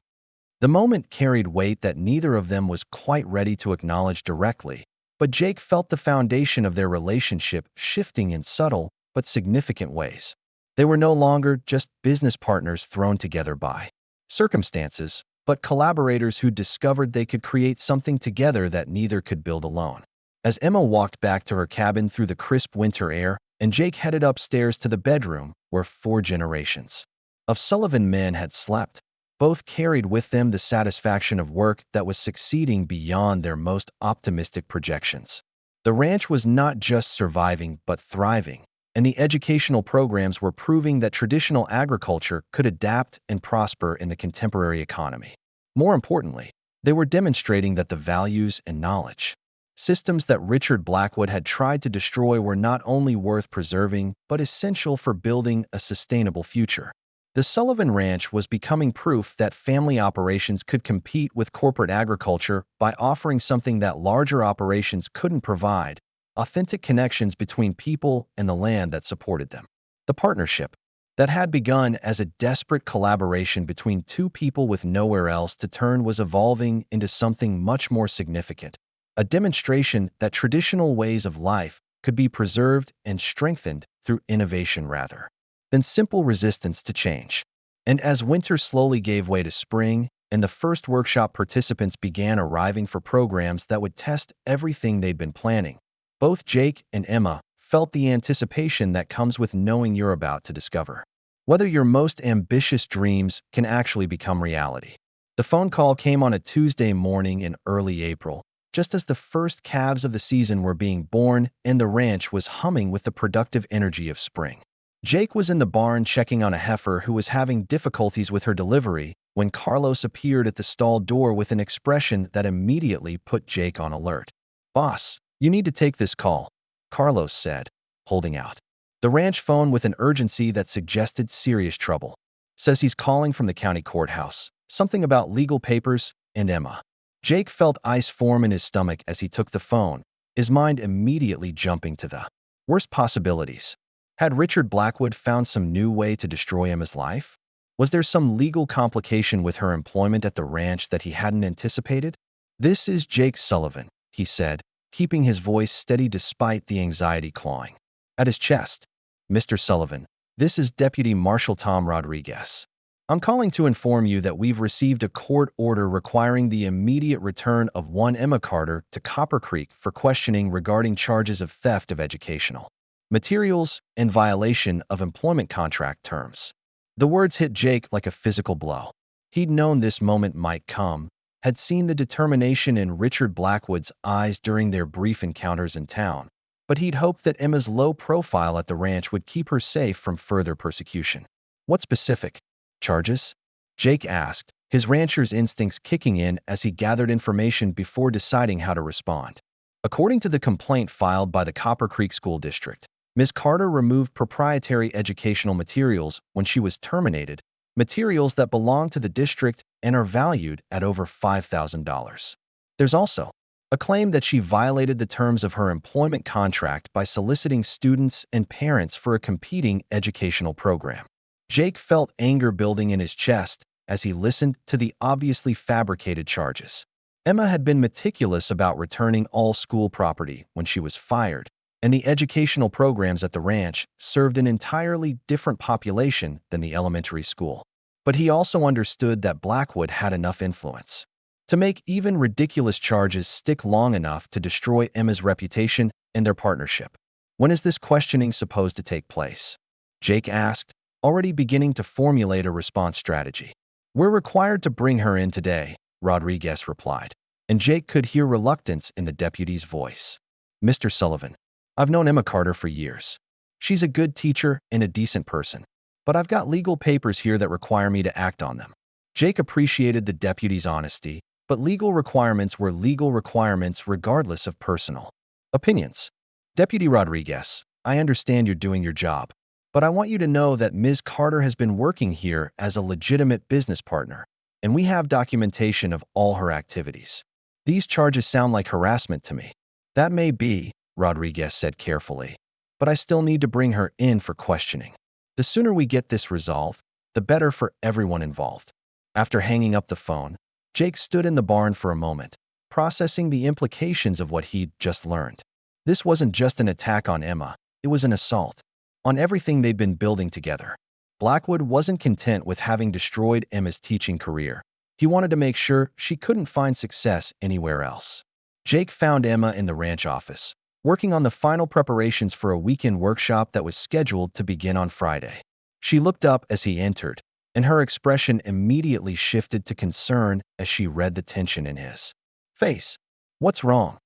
The moment carried weight that neither of them was quite ready to acknowledge directly, but Jake felt the foundation of their relationship shifting in subtle but significant ways. They were no longer just business partners thrown together by circumstances, but collaborators who discovered they could create something together that neither could build alone. As Emma walked back to her cabin through the crisp winter air, and Jake headed upstairs to the bedroom where 4 generations of Sullivan men had slept, both carried with them the satisfaction of work that was succeeding beyond their most optimistic projections. The ranch was not just surviving but thriving, and the educational programs were proving that traditional agriculture could adapt and prosper in the contemporary economy. More importantly, they were demonstrating that the values and knowledge systems that Richard Blackwood had tried to destroy were not only worth preserving, but essential for building a sustainable future. The Sullivan Ranch was becoming proof that family operations could compete with corporate agriculture by offering something that larger operations couldn't provide: authentic connections between people and the land that supported them. The partnership that had begun as a desperate collaboration between 2 people with nowhere else to turn was evolving into something much more significant, a demonstration that traditional ways of life could be preserved and strengthened through innovation rather than simple resistance to change. And as winter slowly gave way to spring, and the first workshop participants began arriving for programs that would test everything they'd been planning, both Jake and Emma felt the anticipation that comes with knowing you're about to discover whether your most ambitious dreams can actually become reality. The phone call came on a Tuesday morning in early April, just as the first calves of the season were being born and the ranch was humming with the productive energy of spring. Jake was in the barn checking on a heifer who was having difficulties with her delivery when Carlos appeared at the stall door with an expression that immediately put Jake on alert. "Boss, you need to take this call," Carlos said, holding out the ranch phone with an urgency that suggested serious trouble. "Says he's calling from the county courthouse. Something about legal papers," and Emma Jake felt ice form in his stomach as he took the phone, his mind immediately jumping to the worst possibilities. Had Richard Blackwood found some new way to destroy Emma's life? Was there some legal complication with her employment at the ranch that he hadn't anticipated? "This is Jake Sullivan," he said, keeping his voice steady despite the anxiety clawing at his chest. "Mr. Sullivan, this is Deputy Marshal Tom Rodriguez. I'm calling to inform you that we've received a court order requiring the immediate return of one Emma Carter to Copper Creek for questioning regarding charges of theft of educational materials and violation of employment contract terms." The words hit Jake like a physical blow. He'd known this moment might come, had seen the determination in Richard Blackwood's eyes during their brief encounters in town, but he'd hoped that Emma's low profile at the ranch would keep her safe from further persecution. "What specific charges?" Jake asked, his rancher's instincts kicking in as he gathered information before deciding how to respond. According to the complaint filed by the Copper Creek School District, Ms. Carter removed proprietary educational materials when she was terminated, materials that belong to the district and are valued at over $5,000. There's also a claim that she violated the terms of her employment contract by soliciting students and parents for a competing educational program. Jake felt anger building in his chest as he listened to the obviously fabricated charges. Emma had been meticulous about returning all school property when she was fired, and the educational programs at the ranch served an entirely different population than the elementary school. But he also understood that Blackwood had enough influence to make even ridiculous charges stick long enough to destroy Emma's reputation and their partnership. "When is this questioning supposed to take place?" Jake asked, already beginning to formulate a response strategy. "We're required to bring her in today," Rodriguez replied, and Jake could hear reluctance in the deputy's voice. "Mr. Sullivan, I've known Emma Carter for years. She's a good teacher and a decent person, but I've got legal papers here that require me to act on them." Jake appreciated the deputy's honesty, but legal requirements were legal requirements regardless of personal opinions. "Deputy Rodriguez, I understand you're doing your job, but I want you to know that Ms. Carter has been working here as a legitimate business partner, and we have documentation of all her activities. These charges sound like harassment to me." "That may be," Rodriguez said carefully, "but I still need to bring her in for questioning. The sooner we get this resolved, the better for everyone involved." After hanging up the phone, Jake stood in the barn for a moment, processing the implications of what he'd just learned. This wasn't just an attack on Emma, it was an assault on everything they'd been building together. Blackwood wasn't content with having destroyed Emma's teaching career. He wanted to make sure she couldn't find success anywhere else. Jake found Emma in the ranch office, working on the final preparations for a weekend workshop that was scheduled to begin on Friday. She looked up as he entered, and her expression immediately shifted to concern as she read the tension in his face. "What's wrong?"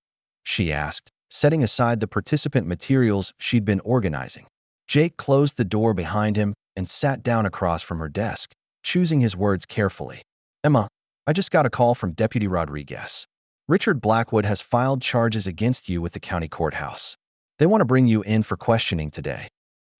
she asked, setting aside the participant materials she'd been organizing. Jake closed the door behind him and sat down across from her desk, choosing his words carefully. "Emma, I just got a call from Deputy Rodriguez. Richard Blackwood has filed charges against you with the county courthouse. They want to bring you in for questioning today."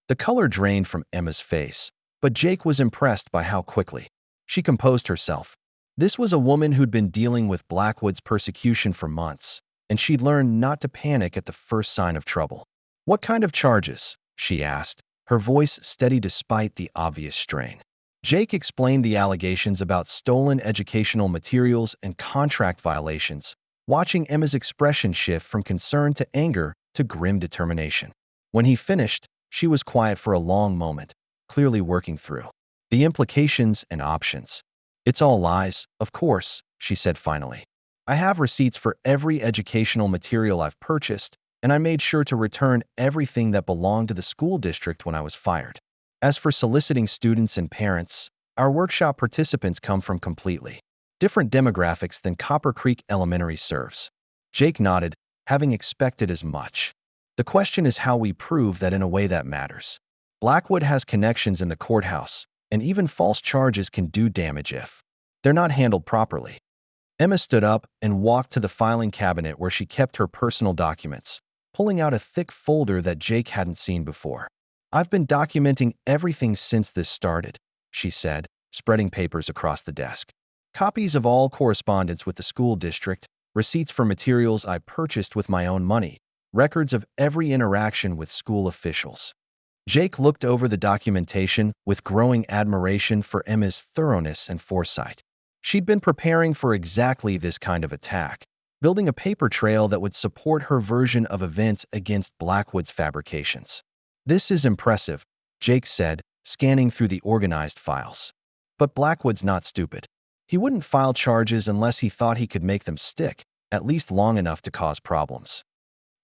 The color drained from Emma's face, but Jake was impressed by how quickly she composed herself. This was a woman who'd been dealing with Blackwood's persecution for months, and she'd learned not to panic at the first sign of trouble. "What kind of charges?" she asked, her voice steady despite the obvious strain. Jake explained the allegations about stolen educational materials and contract violations, watching Emma's expression shift from concern to anger to grim determination. When he finished, she was quiet for a long moment, clearly working through the implications and options. "It's all lies, of course," she said finally. "I have receipts for every educational material I've purchased, and I made sure to return everything that belonged to the school district when I was fired. As for soliciting students and parents, our workshop participants come from completely different demographics than Copper Creek Elementary serves." Jake nodded, having expected as much. "The question is how we prove that in a way that matters. Blackwood has connections in the courthouse, and even false charges can do damage if they're not handled properly." Emma stood up and walked to the filing cabinet where she kept her personal documents, pulling out a thick folder that Jake hadn't seen before. "I've been documenting everything since this started," she said, spreading papers across the desk. Copies of all correspondence with the school district, receipts for materials I purchased with my own money, records of every interaction with school officials. Jake looked over the documentation with growing admiration for Emma's thoroughness and foresight. She'd been preparing for exactly this kind of attack, building a paper trail that would support her version of events against Blackwood's fabrications. "This is impressive," Jake said, scanning through the organized files. "But Blackwood's not stupid. He wouldn't file charges unless he thought he could make them stick, at least long enough to cause problems."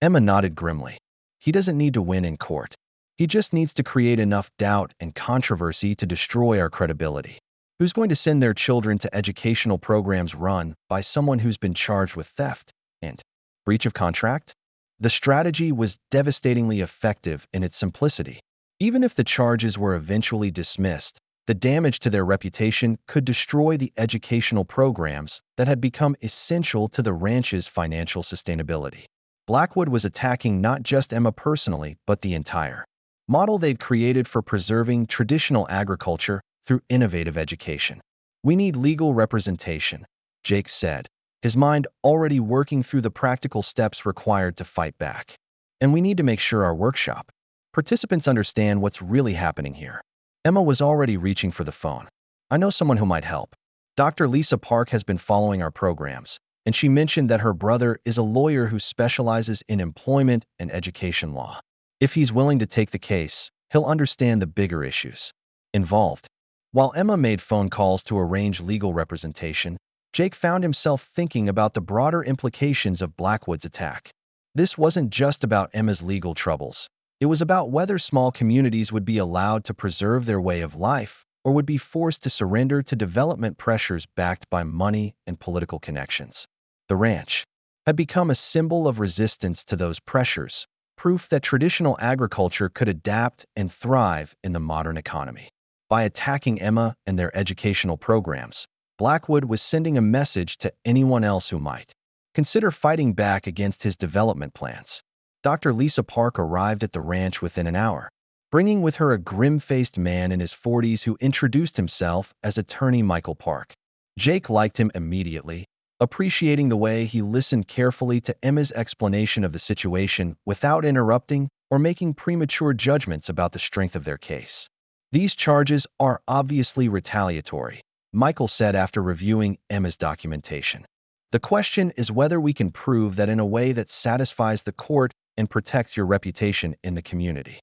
Emma nodded grimly. "He doesn't need to win in court. He just needs to create enough doubt and controversy to destroy our credibility. Who's going to send their children to educational programs run by someone who's been charged with theft and breach of contract?" The strategy was devastatingly effective in its simplicity. Even if the charges were eventually dismissed, the damage to their reputation could destroy the educational programs that had become essential to the ranch's financial sustainability. Blackwood was attacking not just Emma personally, but the entire model they'd created for preserving traditional agriculture through innovative education. "We need legal representation," Jake said, his mind already working through the practical steps required to fight back. "And we need to make sure our workshop participants understand what's really happening here." Emma was already reaching for the phone. "I know someone who might help. Dr. Lisa Park has been following our programs, and she mentioned that her brother is a lawyer who specializes in employment and education law. If he's willing to take the case, he'll understand the bigger issues involved." While Emma made phone calls to arrange legal representation, Jake found himself thinking about the broader implications of Blackwood's attack. This wasn't just about Emma's legal troubles. It was about whether small communities would be allowed to preserve their way of life or would be forced to surrender to development pressures backed by money and political connections. The ranch had become a symbol of resistance to those pressures, proof that traditional agriculture could adapt and thrive in the modern economy. By attacking Emma and their educational programs, Blackwood was sending a message to anyone else who might consider fighting back against his development plans. Dr. Lisa Park arrived at the ranch within an hour, bringing with her a grim-faced man in his 40s who introduced himself as attorney Michael Park. Jake liked him immediately, appreciating the way he listened carefully to Emma's explanation of the situation without interrupting or making premature judgments about the strength of their case. "These charges are obviously retaliatory," Michael said after reviewing Emma's documentation. "The question is whether we can prove that in a way that satisfies the court and protects your reputation in the community."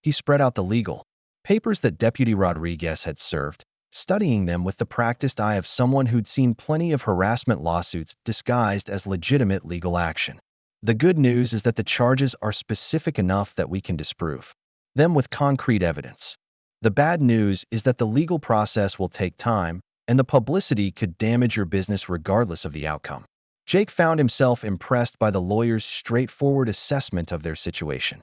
He spread out the legal papers that Deputy Rodriguez had served, studying them with the practiced eye of someone who'd seen plenty of harassment lawsuits disguised as legitimate legal action. "The good news is that the charges are specific enough that we can disprove them with concrete evidence. The bad news is that the legal process will take time, and the publicity could damage your business regardless of the outcome." Jake found himself impressed by the lawyer's straightforward assessment of their situation.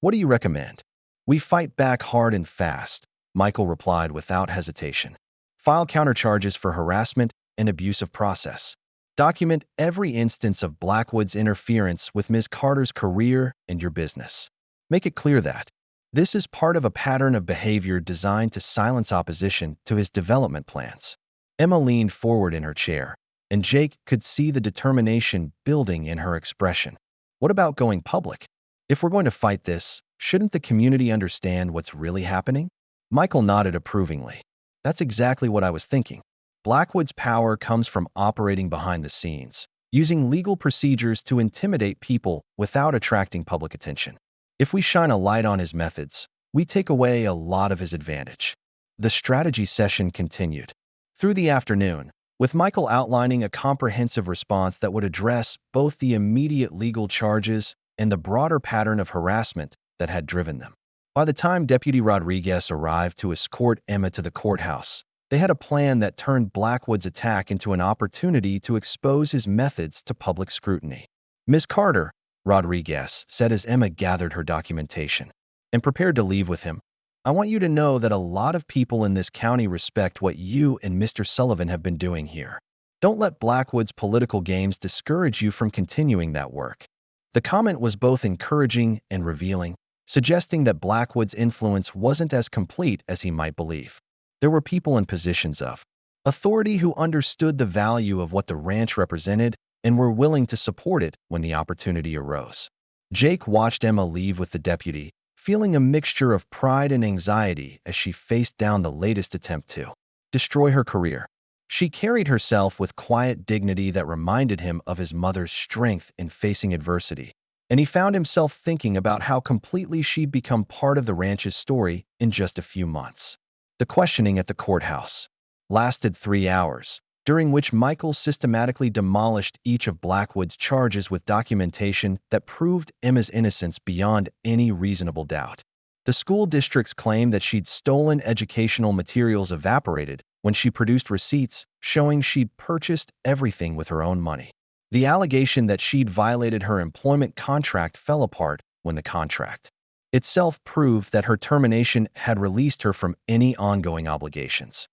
"What do you recommend?" "We fight back hard and fast," Michael replied without hesitation. "File countercharges for harassment and abuse of process. Document every instance of Blackwood's interference with Ms. Carter's career and your business. Make it clear that this is part of a pattern of behavior designed to silence opposition to his development plans." Emma leaned forward in her chair, and Jake could see the determination building in her expression. "What about going public? If we're going to fight this, shouldn't the community understand what's really happening?" Michael nodded approvingly. "That's exactly what I was thinking. Blackwood's power comes from operating behind the scenes, using legal procedures to intimidate people without attracting public attention. If we shine a light on his methods, we take away a lot of his advantage." The strategy session continued through the afternoon, with Michael outlining a comprehensive response that would address both the immediate legal charges and the broader pattern of harassment that had driven them. By the time Deputy Rodriguez arrived to escort Emma to the courthouse, they had a plan that turned Blackwood's attack into an opportunity to expose his methods to public scrutiny. "Ms. Carter," Rodriguez said as Emma gathered her documentation and prepared to leave with him, "I want you to know that a lot of people in this county respect what you and Mr. Sullivan have been doing here. Don't let Blackwood's political games discourage you from continuing that work." The comment was both encouraging and revealing, suggesting that Blackwood's influence wasn't as complete as he might believe. There were people in positions of authority who understood the value of what the ranch represented and were willing to support it when the opportunity arose. Jake watched Emma leave with the deputy, feeling a mixture of pride and anxiety as she faced down the latest attempt to destroy her career. She carried herself with quiet dignity that reminded him of his mother's strength in facing adversity, and he found himself thinking about how completely she'd become part of the ranch's story in just a few months. The questioning at the courthouse lasted 3 hours, during which Michael systematically demolished each of Blackwood's charges with documentation that proved Emma's innocence beyond any reasonable doubt. The school district's claim that she'd stolen educational materials evaporated when she produced receipts showing she'd purchased everything with her own money. The allegation that she'd violated her employment contract fell apart when the contract itself proved that her termination had released her from any ongoing obligations.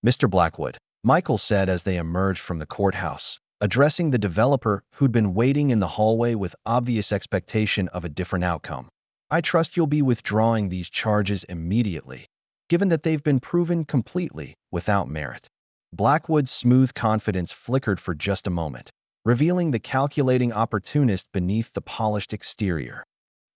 "Mr. Blackwood," Michael said as they emerged from the courthouse, addressing the developer who'd been waiting in the hallway with obvious expectation of a different outcome. "I trust you'll be withdrawing these charges immediately, given that they've been proven completely without merit." Blackwood's smooth confidence flickered for just a moment, revealing the calculating opportunist beneath the polished exterior.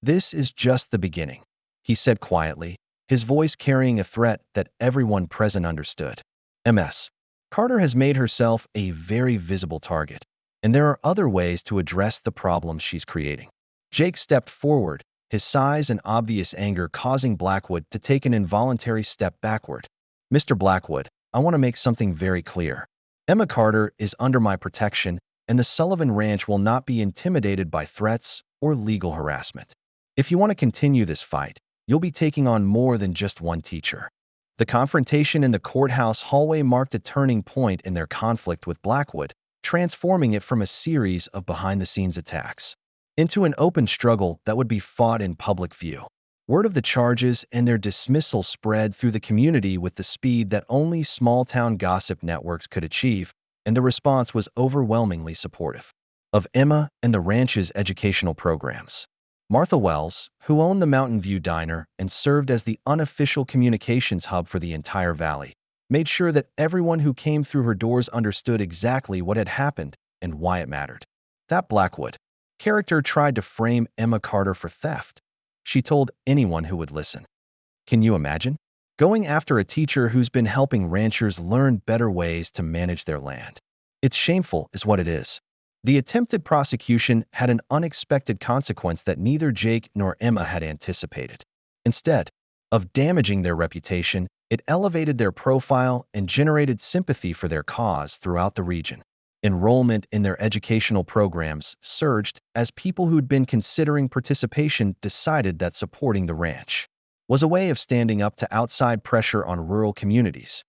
"This is just the beginning," he said quietly, his voice carrying a threat that everyone present understood. "Ms. Carter has made herself a very visible target, and there are other ways to address the problems she's creating." Jake stepped forward, his size and obvious anger causing Blackwood to take an involuntary step backward. "Mr. Blackwood, I want to make something very clear. Emma Carter is under my protection, and the Sullivan Ranch will not be intimidated by threats or legal harassment. If you want to continue this fight, you'll be taking on more than just one teacher." The confrontation in the courthouse hallway marked a turning point in their conflict with Blackwood, transforming it from a series of behind-the-scenes attacks into an open struggle that would be fought in public view. Word of the charges and their dismissal spread through the community with the speed that only small-town gossip networks could achieve, and the response was overwhelmingly supportive of Emma and the ranch's educational programs. Martha Wells, who owned the Mountain View Diner and served as the unofficial communications hub for the entire valley, made sure that everyone who came through her doors understood exactly what had happened and why it mattered. That Blackwood character tried to frame Emma Carter for theft, she told anyone who would listen. Can you imagine? Going after a teacher who's been helping ranchers learn better ways to manage their land. It's shameful, is what it is. The attempted prosecution had an unexpected consequence that neither Jake nor Emma had anticipated. Instead of damaging their reputation, it elevated their profile and generated sympathy for their cause throughout the region. Enrollment in their educational programs surged as people who'd been considering participation decided that supporting the ranch was a way of standing up to outside pressure on rural communities.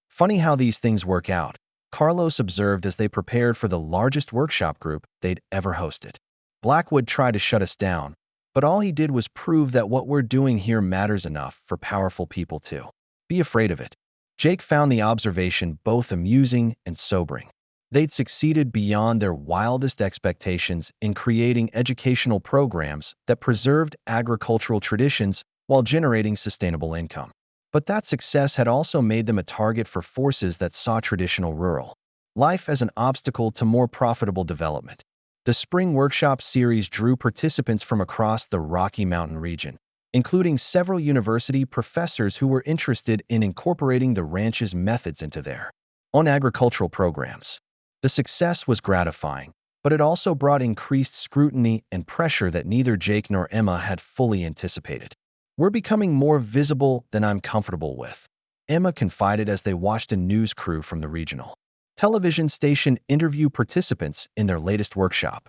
"Funny how these things work out," Carlos observed as they prepared for the largest workshop group they'd ever hosted. "Blackwood tried to shut us down, but all he did was prove that what we're doing here matters enough for powerful people to be afraid of it." Jake found the observation both amusing and sobering. They'd succeeded beyond their wildest expectations in creating educational programs that preserved agricultural traditions while generating sustainable income. But that success had also made them a target for forces that saw traditional rural life as an obstacle to more profitable development. The Spring Workshop series drew participants from across the Rocky Mountain region, including several university professors who were interested in incorporating the ranch's methods into their own agricultural programs. The success was gratifying, but it also brought increased scrutiny and pressure that neither Jake nor Emma had fully anticipated. "We're becoming more visible than I'm comfortable with," Emma confided as they watched a news crew from the regional television station interview participants in their latest workshop.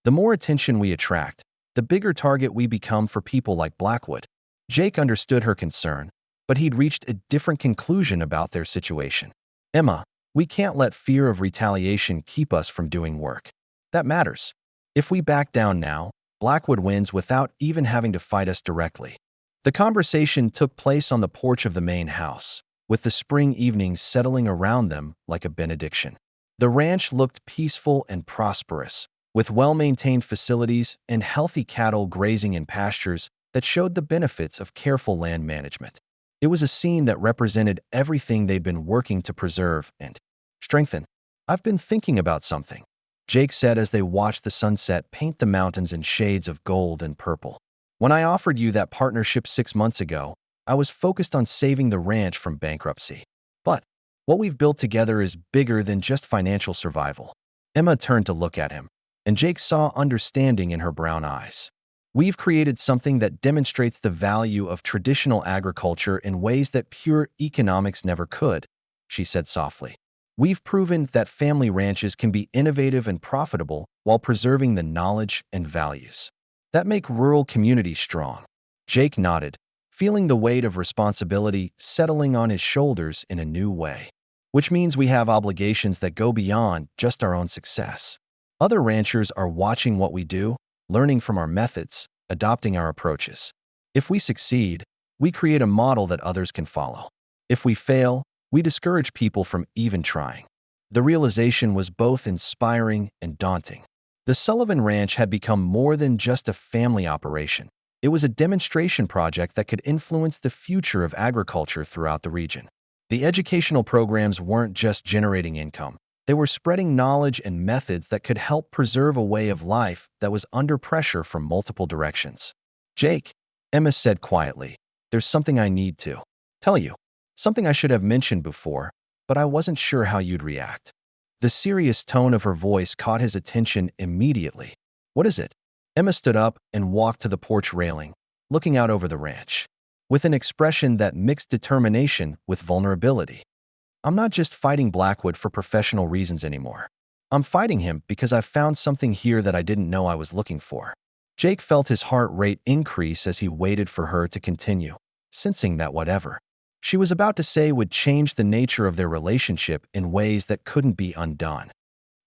"The more attention we attract, the bigger target we become for people like Blackwood." Jake understood her concern, but he'd reached a different conclusion about their situation. "Emma, we can't let fear of retaliation keep us from doing work that matters. If we back down now, Blackwood wins without even having to fight us directly." The conversation took place on the porch of the main house, with the spring evenings settling around them like a benediction. The ranch looked peaceful and prosperous, with well-maintained facilities and healthy cattle grazing in pastures that showed the benefits of careful land management. It was a scene that represented everything they'd been working to preserve and strengthen. "I've been thinking about something," Jake said as they watched the sunset paint the mountains in shades of gold and purple. "When I offered you that partnership 6 months ago, I was focused on saving the ranch from bankruptcy. But what we've built together is bigger than just financial survival." Emma turned to look at him, and Jake saw understanding in her brown eyes. "We've created something that demonstrates the value of traditional agriculture in ways that pure economics never could," she said softly. "We've proven that family ranches can be innovative and profitable while preserving the knowledge and values that make rural communities strong." Jake nodded, feeling the weight of responsibility settling on his shoulders in a new way. "Which means we have obligations that go beyond just our own success. Other ranchers are watching what we do, learning from our methods, adopting our approaches. If we succeed, we create a model that others can follow. If we fail, we discourage people from even trying." The realization was both inspiring and daunting. The Sullivan Ranch had become more than just a family operation. It was a demonstration project that could influence the future of agriculture throughout the region. The educational programs weren't just generating income. They were spreading knowledge and methods that could help preserve a way of life that was under pressure from multiple directions. "Jake," Emma said quietly, "there's something I need to tell you. Something I should have mentioned before, but I wasn't sure how you'd react." The serious tone of her voice caught his attention immediately. "What is it?" Emma stood up and walked to the porch railing, looking out over the ranch, with an expression that mixed determination with vulnerability. "I'm not just fighting Blackwood for professional reasons anymore. I'm fighting him because I've found something here that I didn't know I was looking for." Jake felt his heart rate increase as he waited for her to continue, sensing that whatever she was about to say would change the nature of their relationship in ways that couldn't be undone.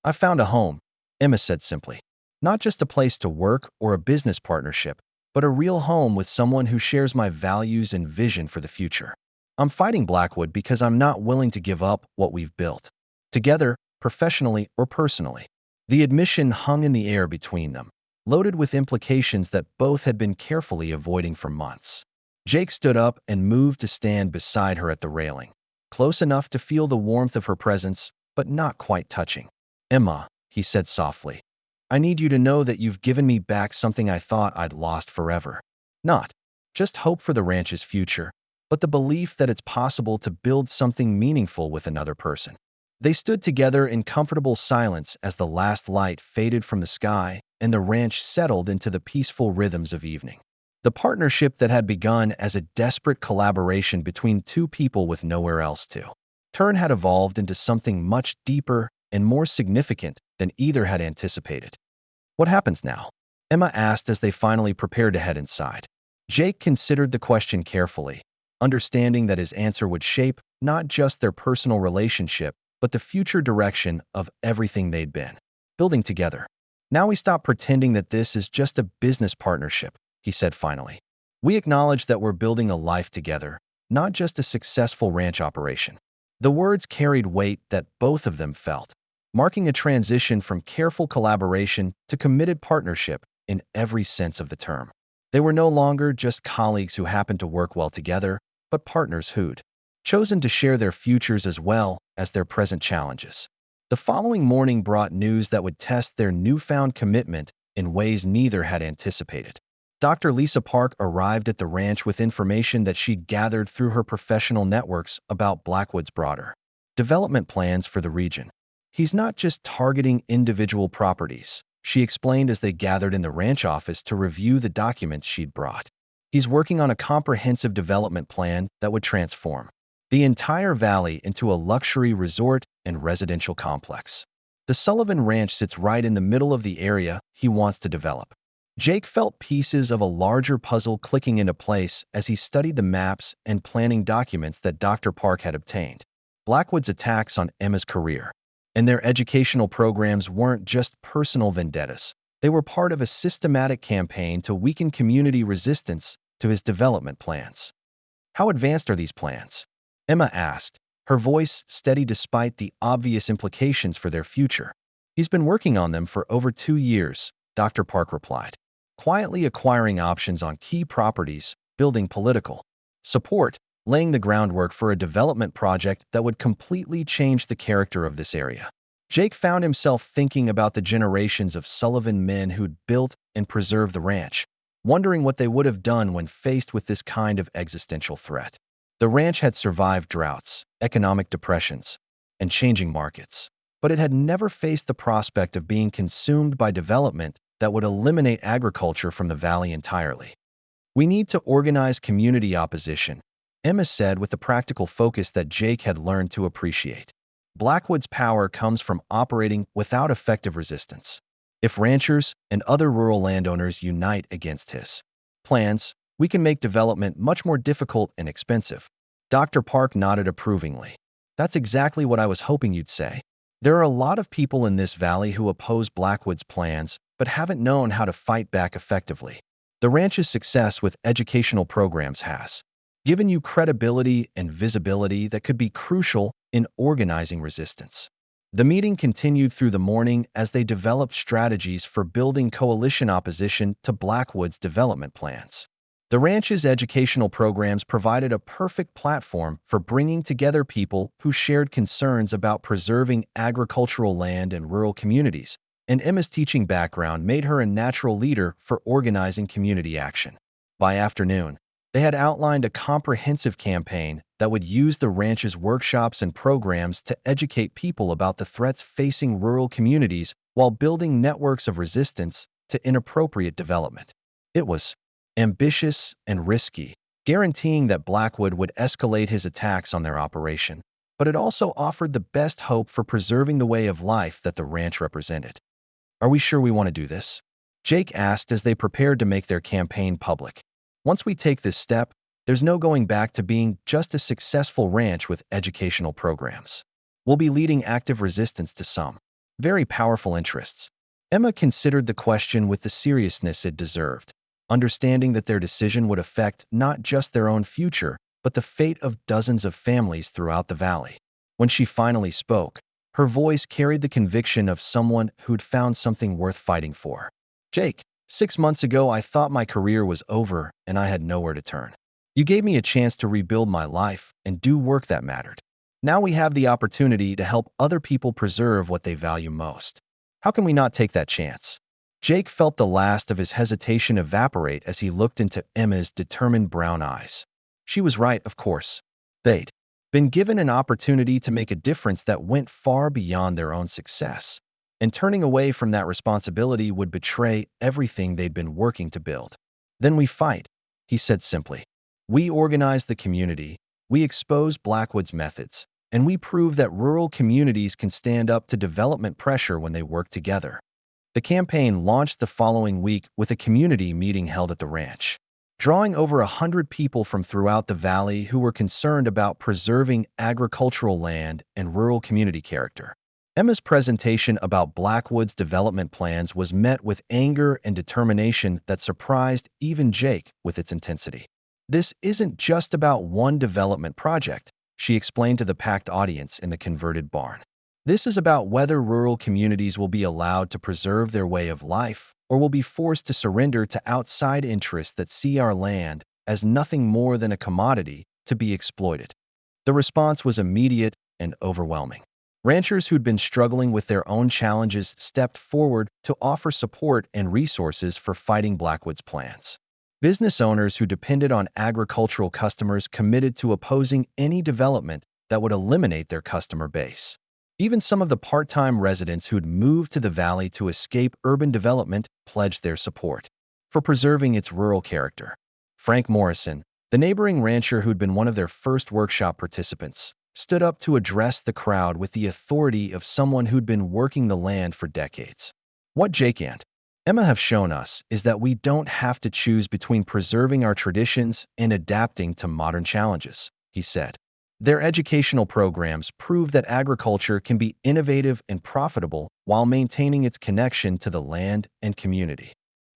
"I found a home," Emma said simply. "Not just a place to work or a business partnership, but a real home with someone who shares my values and vision for the future. I'm fighting Blackwood because I'm not willing to give up what we've built together, professionally or personally." The admission hung in the air between them, loaded with implications that both had been carefully avoiding for months. Jake stood up and moved to stand beside her at the railing, close enough to feel the warmth of her presence, but not quite touching. "Emma," he said softly, "I need you to know that you've given me back something I thought I'd lost forever. Not just hope for the ranch's future, but the belief that it's possible to build something meaningful with another person." They stood together in comfortable silence as the last light faded from the sky and the ranch settled into the peaceful rhythms of evening. The partnership that had begun as a desperate collaboration between two people with nowhere else to turn had evolved into something much deeper and more significant than either had anticipated. "What happens now?" Emma asked as they finally prepared to head inside. Jake considered the question carefully, understanding that his answer would shape not just their personal relationship, but the future direction of everything they'd been building together. "Now we stop pretending that this is just a business partnership," he said finally. "We acknowledge that we're building a life together, not just a successful ranch operation." The words carried weight that both of them felt, marking a transition from careful collaboration to committed partnership in every sense of the term. They were no longer just colleagues who happened to work well together, but partners who'd chosen to share their futures as well as their present challenges. The following morning brought news that would test their newfound commitment in ways neither had anticipated. Dr. Lisa Park arrived at the ranch with information that she'd gathered through her professional networks about Blackwood's broader development plans for the region. "He's not just targeting individual properties," she explained as they gathered in the ranch office to review the documents she'd brought. "He's working on a comprehensive development plan that would transform the entire valley into a luxury resort and residential complex. The Sullivan Ranch sits right in the middle of the area he wants to develop." Jake felt pieces of a larger puzzle clicking into place as he studied the maps and planning documents that Dr. Park had obtained. Blackwood's attacks on Emma's career and their educational programs weren't just personal vendettas. They were part of a systematic campaign to weaken community resistance to his development plans. "How advanced are these plans?" Emma asked, her voice steady despite the obvious implications for their future. "He's been working on them for over 2 years," Dr. Park replied, "quietly acquiring options on key properties, building political support, laying the groundwork for a development project that would completely change the character of this area. Jake found himself thinking about the generations of Sullivan men who'd built and preserved the ranch, wondering what they would have done when faced with this kind of existential threat. The ranch had survived droughts, economic depressions, and changing markets, but it had never faced the prospect of being consumed by development that would eliminate agriculture from the valley entirely. "We need to organize community opposition," Emma said with the practical focus that Jake had learned to appreciate. "Blackwood's power comes from operating without effective resistance. If ranchers and other rural landowners unite against his plans, we can make development much more difficult and expensive." Dr. Park nodded approvingly. "That's exactly what I was hoping you'd say. There are a lot of people in this valley who oppose Blackwood's plans but haven't known how to fight back effectively. The ranch's success with educational programs has given you credibility and visibility that could be crucial in organizing resistance." The meeting continued through the morning as they developed strategies for building coalition opposition to Blackwood's development plans. The ranch's educational programs provided a perfect platform for bringing together people who shared concerns about preserving agricultural land and rural communities, and Emma's teaching background made her a natural leader for organizing community action. By afternoon, they had outlined a comprehensive campaign that would use the ranch's workshops and programs to educate people about the threats facing rural communities while building networks of resistance to inappropriate development. It was ambitious and risky, guaranteeing that Blackwood would escalate his attacks on their operation, but it also offered the best hope for preserving the way of life that the ranch represented. "Are we sure we want to do this?" Jake asked as they prepared to make their campaign public. "Once we take this step, there's no going back to being just a successful ranch with educational programs. We'll be leading active resistance to some very powerful interests." Emma considered the question with the seriousness it deserved, understanding that their decision would affect not just their own future, but the fate of dozens of families throughout the valley. When she finally spoke, her voice carried the conviction of someone who'd found something worth fighting for. "Jake, 6 months ago I thought my career was over and I had nowhere to turn. You gave me a chance to rebuild my life and do work that mattered. Now we have the opportunity to help other people preserve what they value most. How can we not take that chance?" Jake felt the last of his hesitation evaporate as he looked into Emma's determined brown eyes. She was right, of course. They'd been given an opportunity to make a difference that went far beyond their own success, and turning away from that responsibility would betray everything they'd been working to build. "Then we fight," he said simply. "We organize the community, we expose Blackwood's methods, and we prove that rural communities can stand up to development pressure when they work together." The campaign launched the following week with a community meeting held at the ranch, drawing over 100 people from throughout the valley who were concerned about preserving agricultural land and rural community character. Emma's presentation about Blackwood's development plans was met with anger and determination that surprised even Jake with its intensity. "This isn't just about one development project," she explained to the packed audience in the converted barn. "This is about whether rural communities will be allowed to preserve their way of life or will be forced to surrender to outside interests that see our land as nothing more than a commodity to be exploited." The response was immediate and overwhelming. Ranchers who'd been struggling with their own challenges stepped forward to offer support and resources for fighting Blackwood's plans. Business owners who depended on agricultural customers committed to opposing any development that would eliminate their customer base. Even some of the part-time residents who'd moved to the valley to escape urban development pledged their support for preserving its rural character. Frank Morrison, the neighboring rancher who'd been one of their first workshop participants, stood up to address the crowd with the authority of someone who'd been working the land for decades. "What Jake and Emma have shown us is that we don't have to choose between preserving our traditions and adapting to modern challenges," he said. "Their educational programs prove that agriculture can be innovative and profitable while maintaining its connection to the land and community."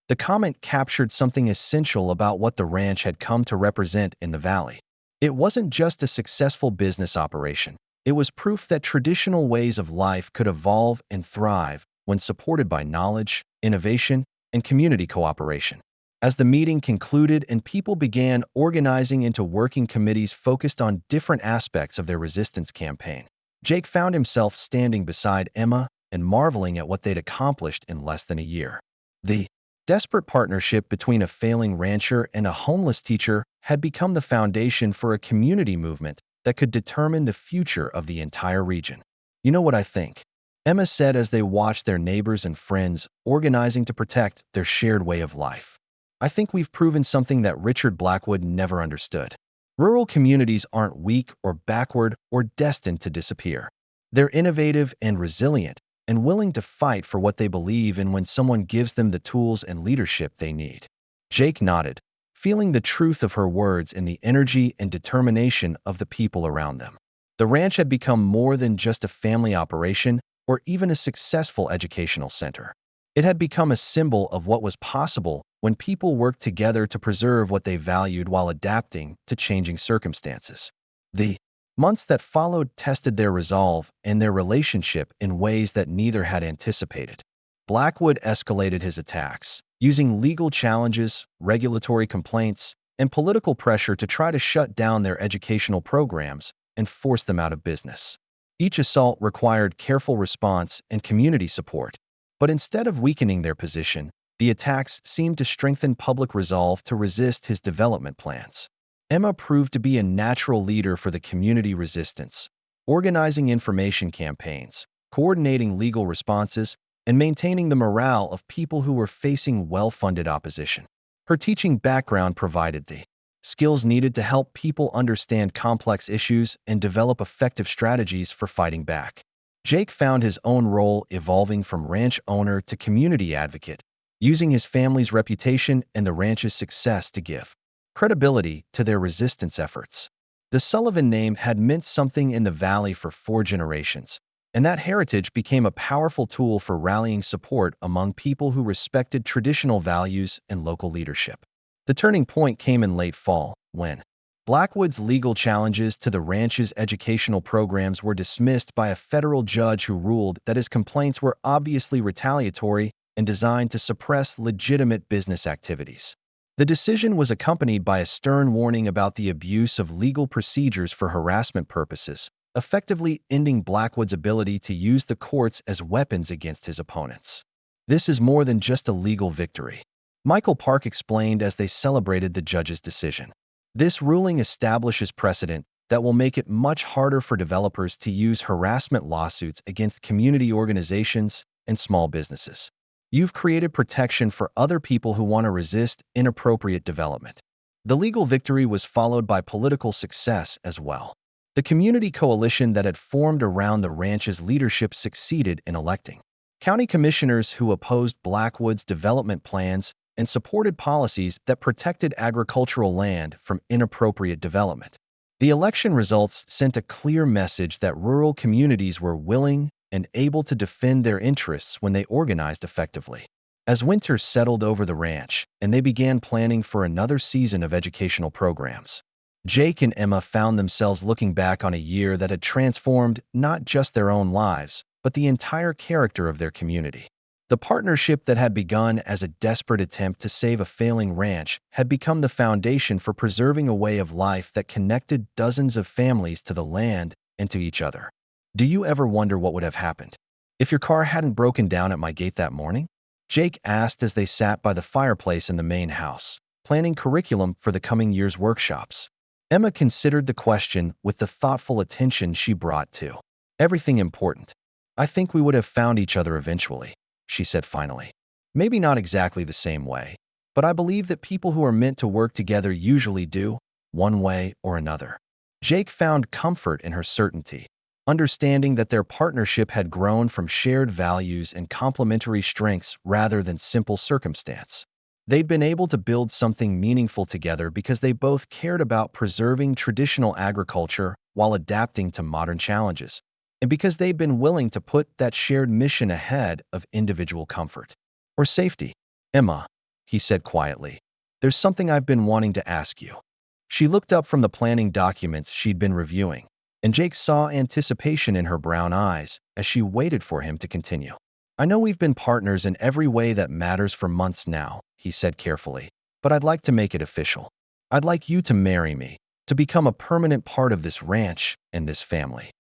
The comment captured something essential about what the ranch had come to represent in the valley. It wasn't just a successful business operation. It was proof that traditional ways of life could evolve and thrive when supported by knowledge, innovation, and community cooperation. As the meeting concluded and people began organizing into working committees focused on different aspects of their resistance campaign, Jake found himself standing beside Emma and marveling at what they'd accomplished in less than a year. The desperate partnership between a failing rancher and a homeless teacher had become the foundation for a community movement that could determine the future of the entire region. "You know what I think?" Emma said as they watched their neighbors and friends organizing to protect their shared way of life. "I think we've proven something that Richard Blackwood never understood. Rural communities aren't weak or backward or destined to disappear. They're innovative and resilient and willing to fight for what they believe in when someone gives them the tools and leadership they need." Jake nodded, feeling the truth of her words in the energy and determination of the people around them. The ranch had become more than just a family operation or even a successful educational center. It had become a symbol of what was possible when people worked together to preserve what they valued while adapting to changing circumstances. The months that followed tested their resolve and their relationship in ways that neither had anticipated. Blackwood escalated his attacks, using legal challenges, regulatory complaints, and political pressure to try to shut down their educational programs and force them out of business. Each assault required careful response and community support, but instead of weakening their position, the attacks seemed to strengthen public resolve to resist his development plans. Emma proved to be a natural leader for the community resistance, organizing information campaigns, coordinating legal responses, and maintaining the morale of people who were facing well-funded opposition. Her teaching background provided the skills needed to help people understand complex issues and develop effective strategies for fighting back. Jake found his own role evolving from ranch owner to community advocate, using his family's reputation and the ranch's success to give credibility to their resistance efforts. The Sullivan name had meant something in the valley for 4 generations, and that heritage became a powerful tool for rallying support among people who respected traditional values and local leadership. The turning point came in late fall, when Blackwood's legal challenges to the ranch's educational programs were dismissed by a federal judge who ruled that his complaints were obviously retaliatory and designed to suppress legitimate business activities. The decision was accompanied by a stern warning about the abuse of legal procedures for harassment purposes, effectively ending Blackwood's ability to use the courts as weapons against his opponents. "This is more than just a legal victory," Michael Park explained as they celebrated the judge's decision. "This ruling establishes precedent that will make it much harder for developers to use harassment lawsuits against community organizations and small businesses. You've created protection for other people who want to resist inappropriate development." The legal victory was followed by political success as well. The community coalition that had formed around the ranch's leadership succeeded in electing county commissioners who opposed Blackwood's development plans and supported policies that protected agricultural land from inappropriate development. The election results sent a clear message that rural communities were willing and able to defend their interests when they organized effectively. As winter settled over the ranch and they began planning for another season of educational programs, Jake and Emma found themselves looking back on a year that had transformed not just their own lives, but the entire character of their community. The partnership that had begun as a desperate attempt to save a failing ranch had become the foundation for preserving a way of life that connected dozens of families to the land and to each other. Do you ever wonder what would have happened if your car hadn't broken down at my gate that morning? Jake asked as they sat by the fireplace in the main house, planning curriculum for the coming year's workshops. Emma considered the question with the thoughtful attention she brought to everything important. "I think we would have found each other eventually," she said finally. "Maybe not exactly the same way, but I believe that people who are meant to work together usually do, one way or another." Jake found comfort in her certainty, understanding that their partnership had grown from shared values and complementary strengths rather than simple circumstance. They'd been able to build something meaningful together because they both cared about preserving traditional agriculture while adapting to modern challenges, and because they'd been willing to put that shared mission ahead of individual comfort or safety. "Emma," he said quietly, "there's something I've been wanting to ask you." She looked up from the planning documents she'd been reviewing, and Jake saw anticipation in her brown eyes as she waited for him to continue. "I know we've been partners in every way that matters for months now," he said carefully, but I'd like to make it official. I'd like you to marry me, to become a permanent part of this ranch and this family."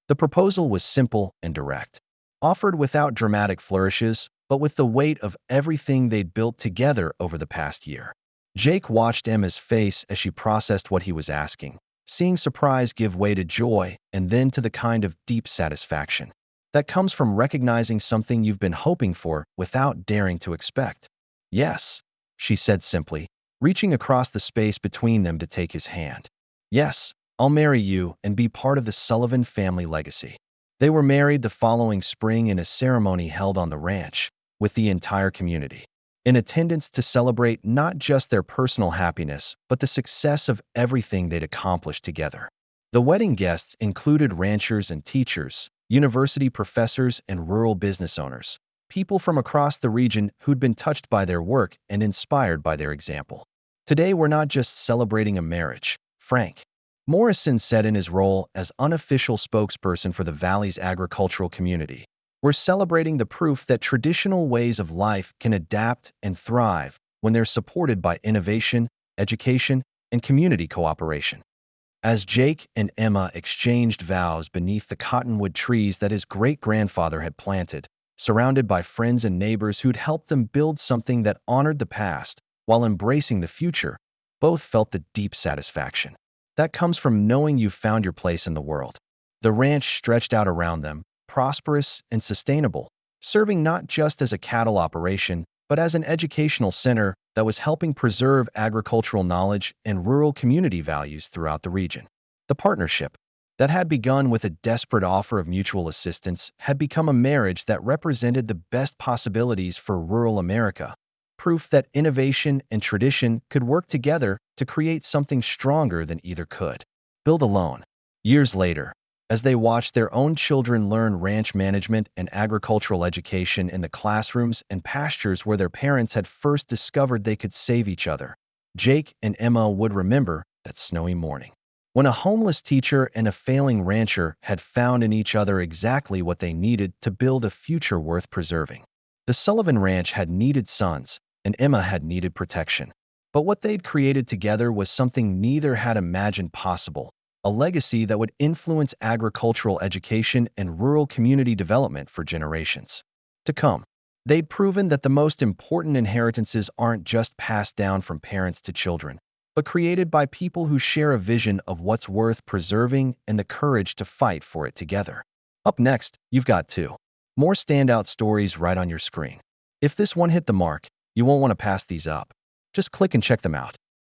The proposal was simple and direct, offered without dramatic flourishes, but with the weight of everything they'd built together over the past year. Jake watched Emma's face as she processed what he was asking, seeing surprise give way to joy and then to the kind of deep satisfaction that comes from recognizing something you've been hoping for without daring to expect. "Yes," she said simply, reaching across the space between them to take his hand. "Yes, I'll marry you and be part of the Sullivan family legacy." They were married the following spring in a ceremony held on the ranch, with the entire community in attendance to celebrate not just their personal happiness, but the success of everything they'd accomplished together. The wedding guests included ranchers and teachers, university professors and rural business owners, people from across the region who'd been touched by their work and inspired by their example. "Today we're not just celebrating a marriage," Frank Morrison said in his role as unofficial spokesperson for the Valley's agricultural community. "We're celebrating the proof that traditional ways of life can adapt and thrive when they're supported by innovation, education, and community cooperation." As Jake and Emma exchanged vows beneath the cottonwood trees that his great-grandfather had planted, surrounded by friends and neighbors who'd helped them build something that honored the past while embracing the future, both felt the deep satisfaction that comes from knowing you've found your place in the world. The ranch stretched out around them, prosperous and sustainable, serving not just as a cattle operation, but as an educational center that was helping preserve agricultural knowledge and rural community values throughout the region. The partnership, that had begun with a desperate offer of mutual assistance, had become a marriage that represented the best possibilities for rural America, proof that innovation and tradition could work together to create something stronger than either could build alone. Years later, as they watched their own children learn ranch management and agricultural education in the classrooms and pastures where their parents had first discovered they could save each other, Jake and Emma would remember that snowy morning, when a homeless teacher and a failing rancher had found in each other exactly what they needed to build a future worth preserving. The Sullivan Ranch had needed sons, and Emma had needed protection. But what they'd created together was something neither had imagined possible, a legacy that would influence agricultural education and rural community development for generations to come. They'd proven that the most important inheritances aren't just passed down from parents to children, but created by people who share a vision of what's worth preserving and the courage to fight for it together. Up next, you've got two more standout stories right on your screen. If this one hit the mark, you won't want to pass these up. Just click and check them out.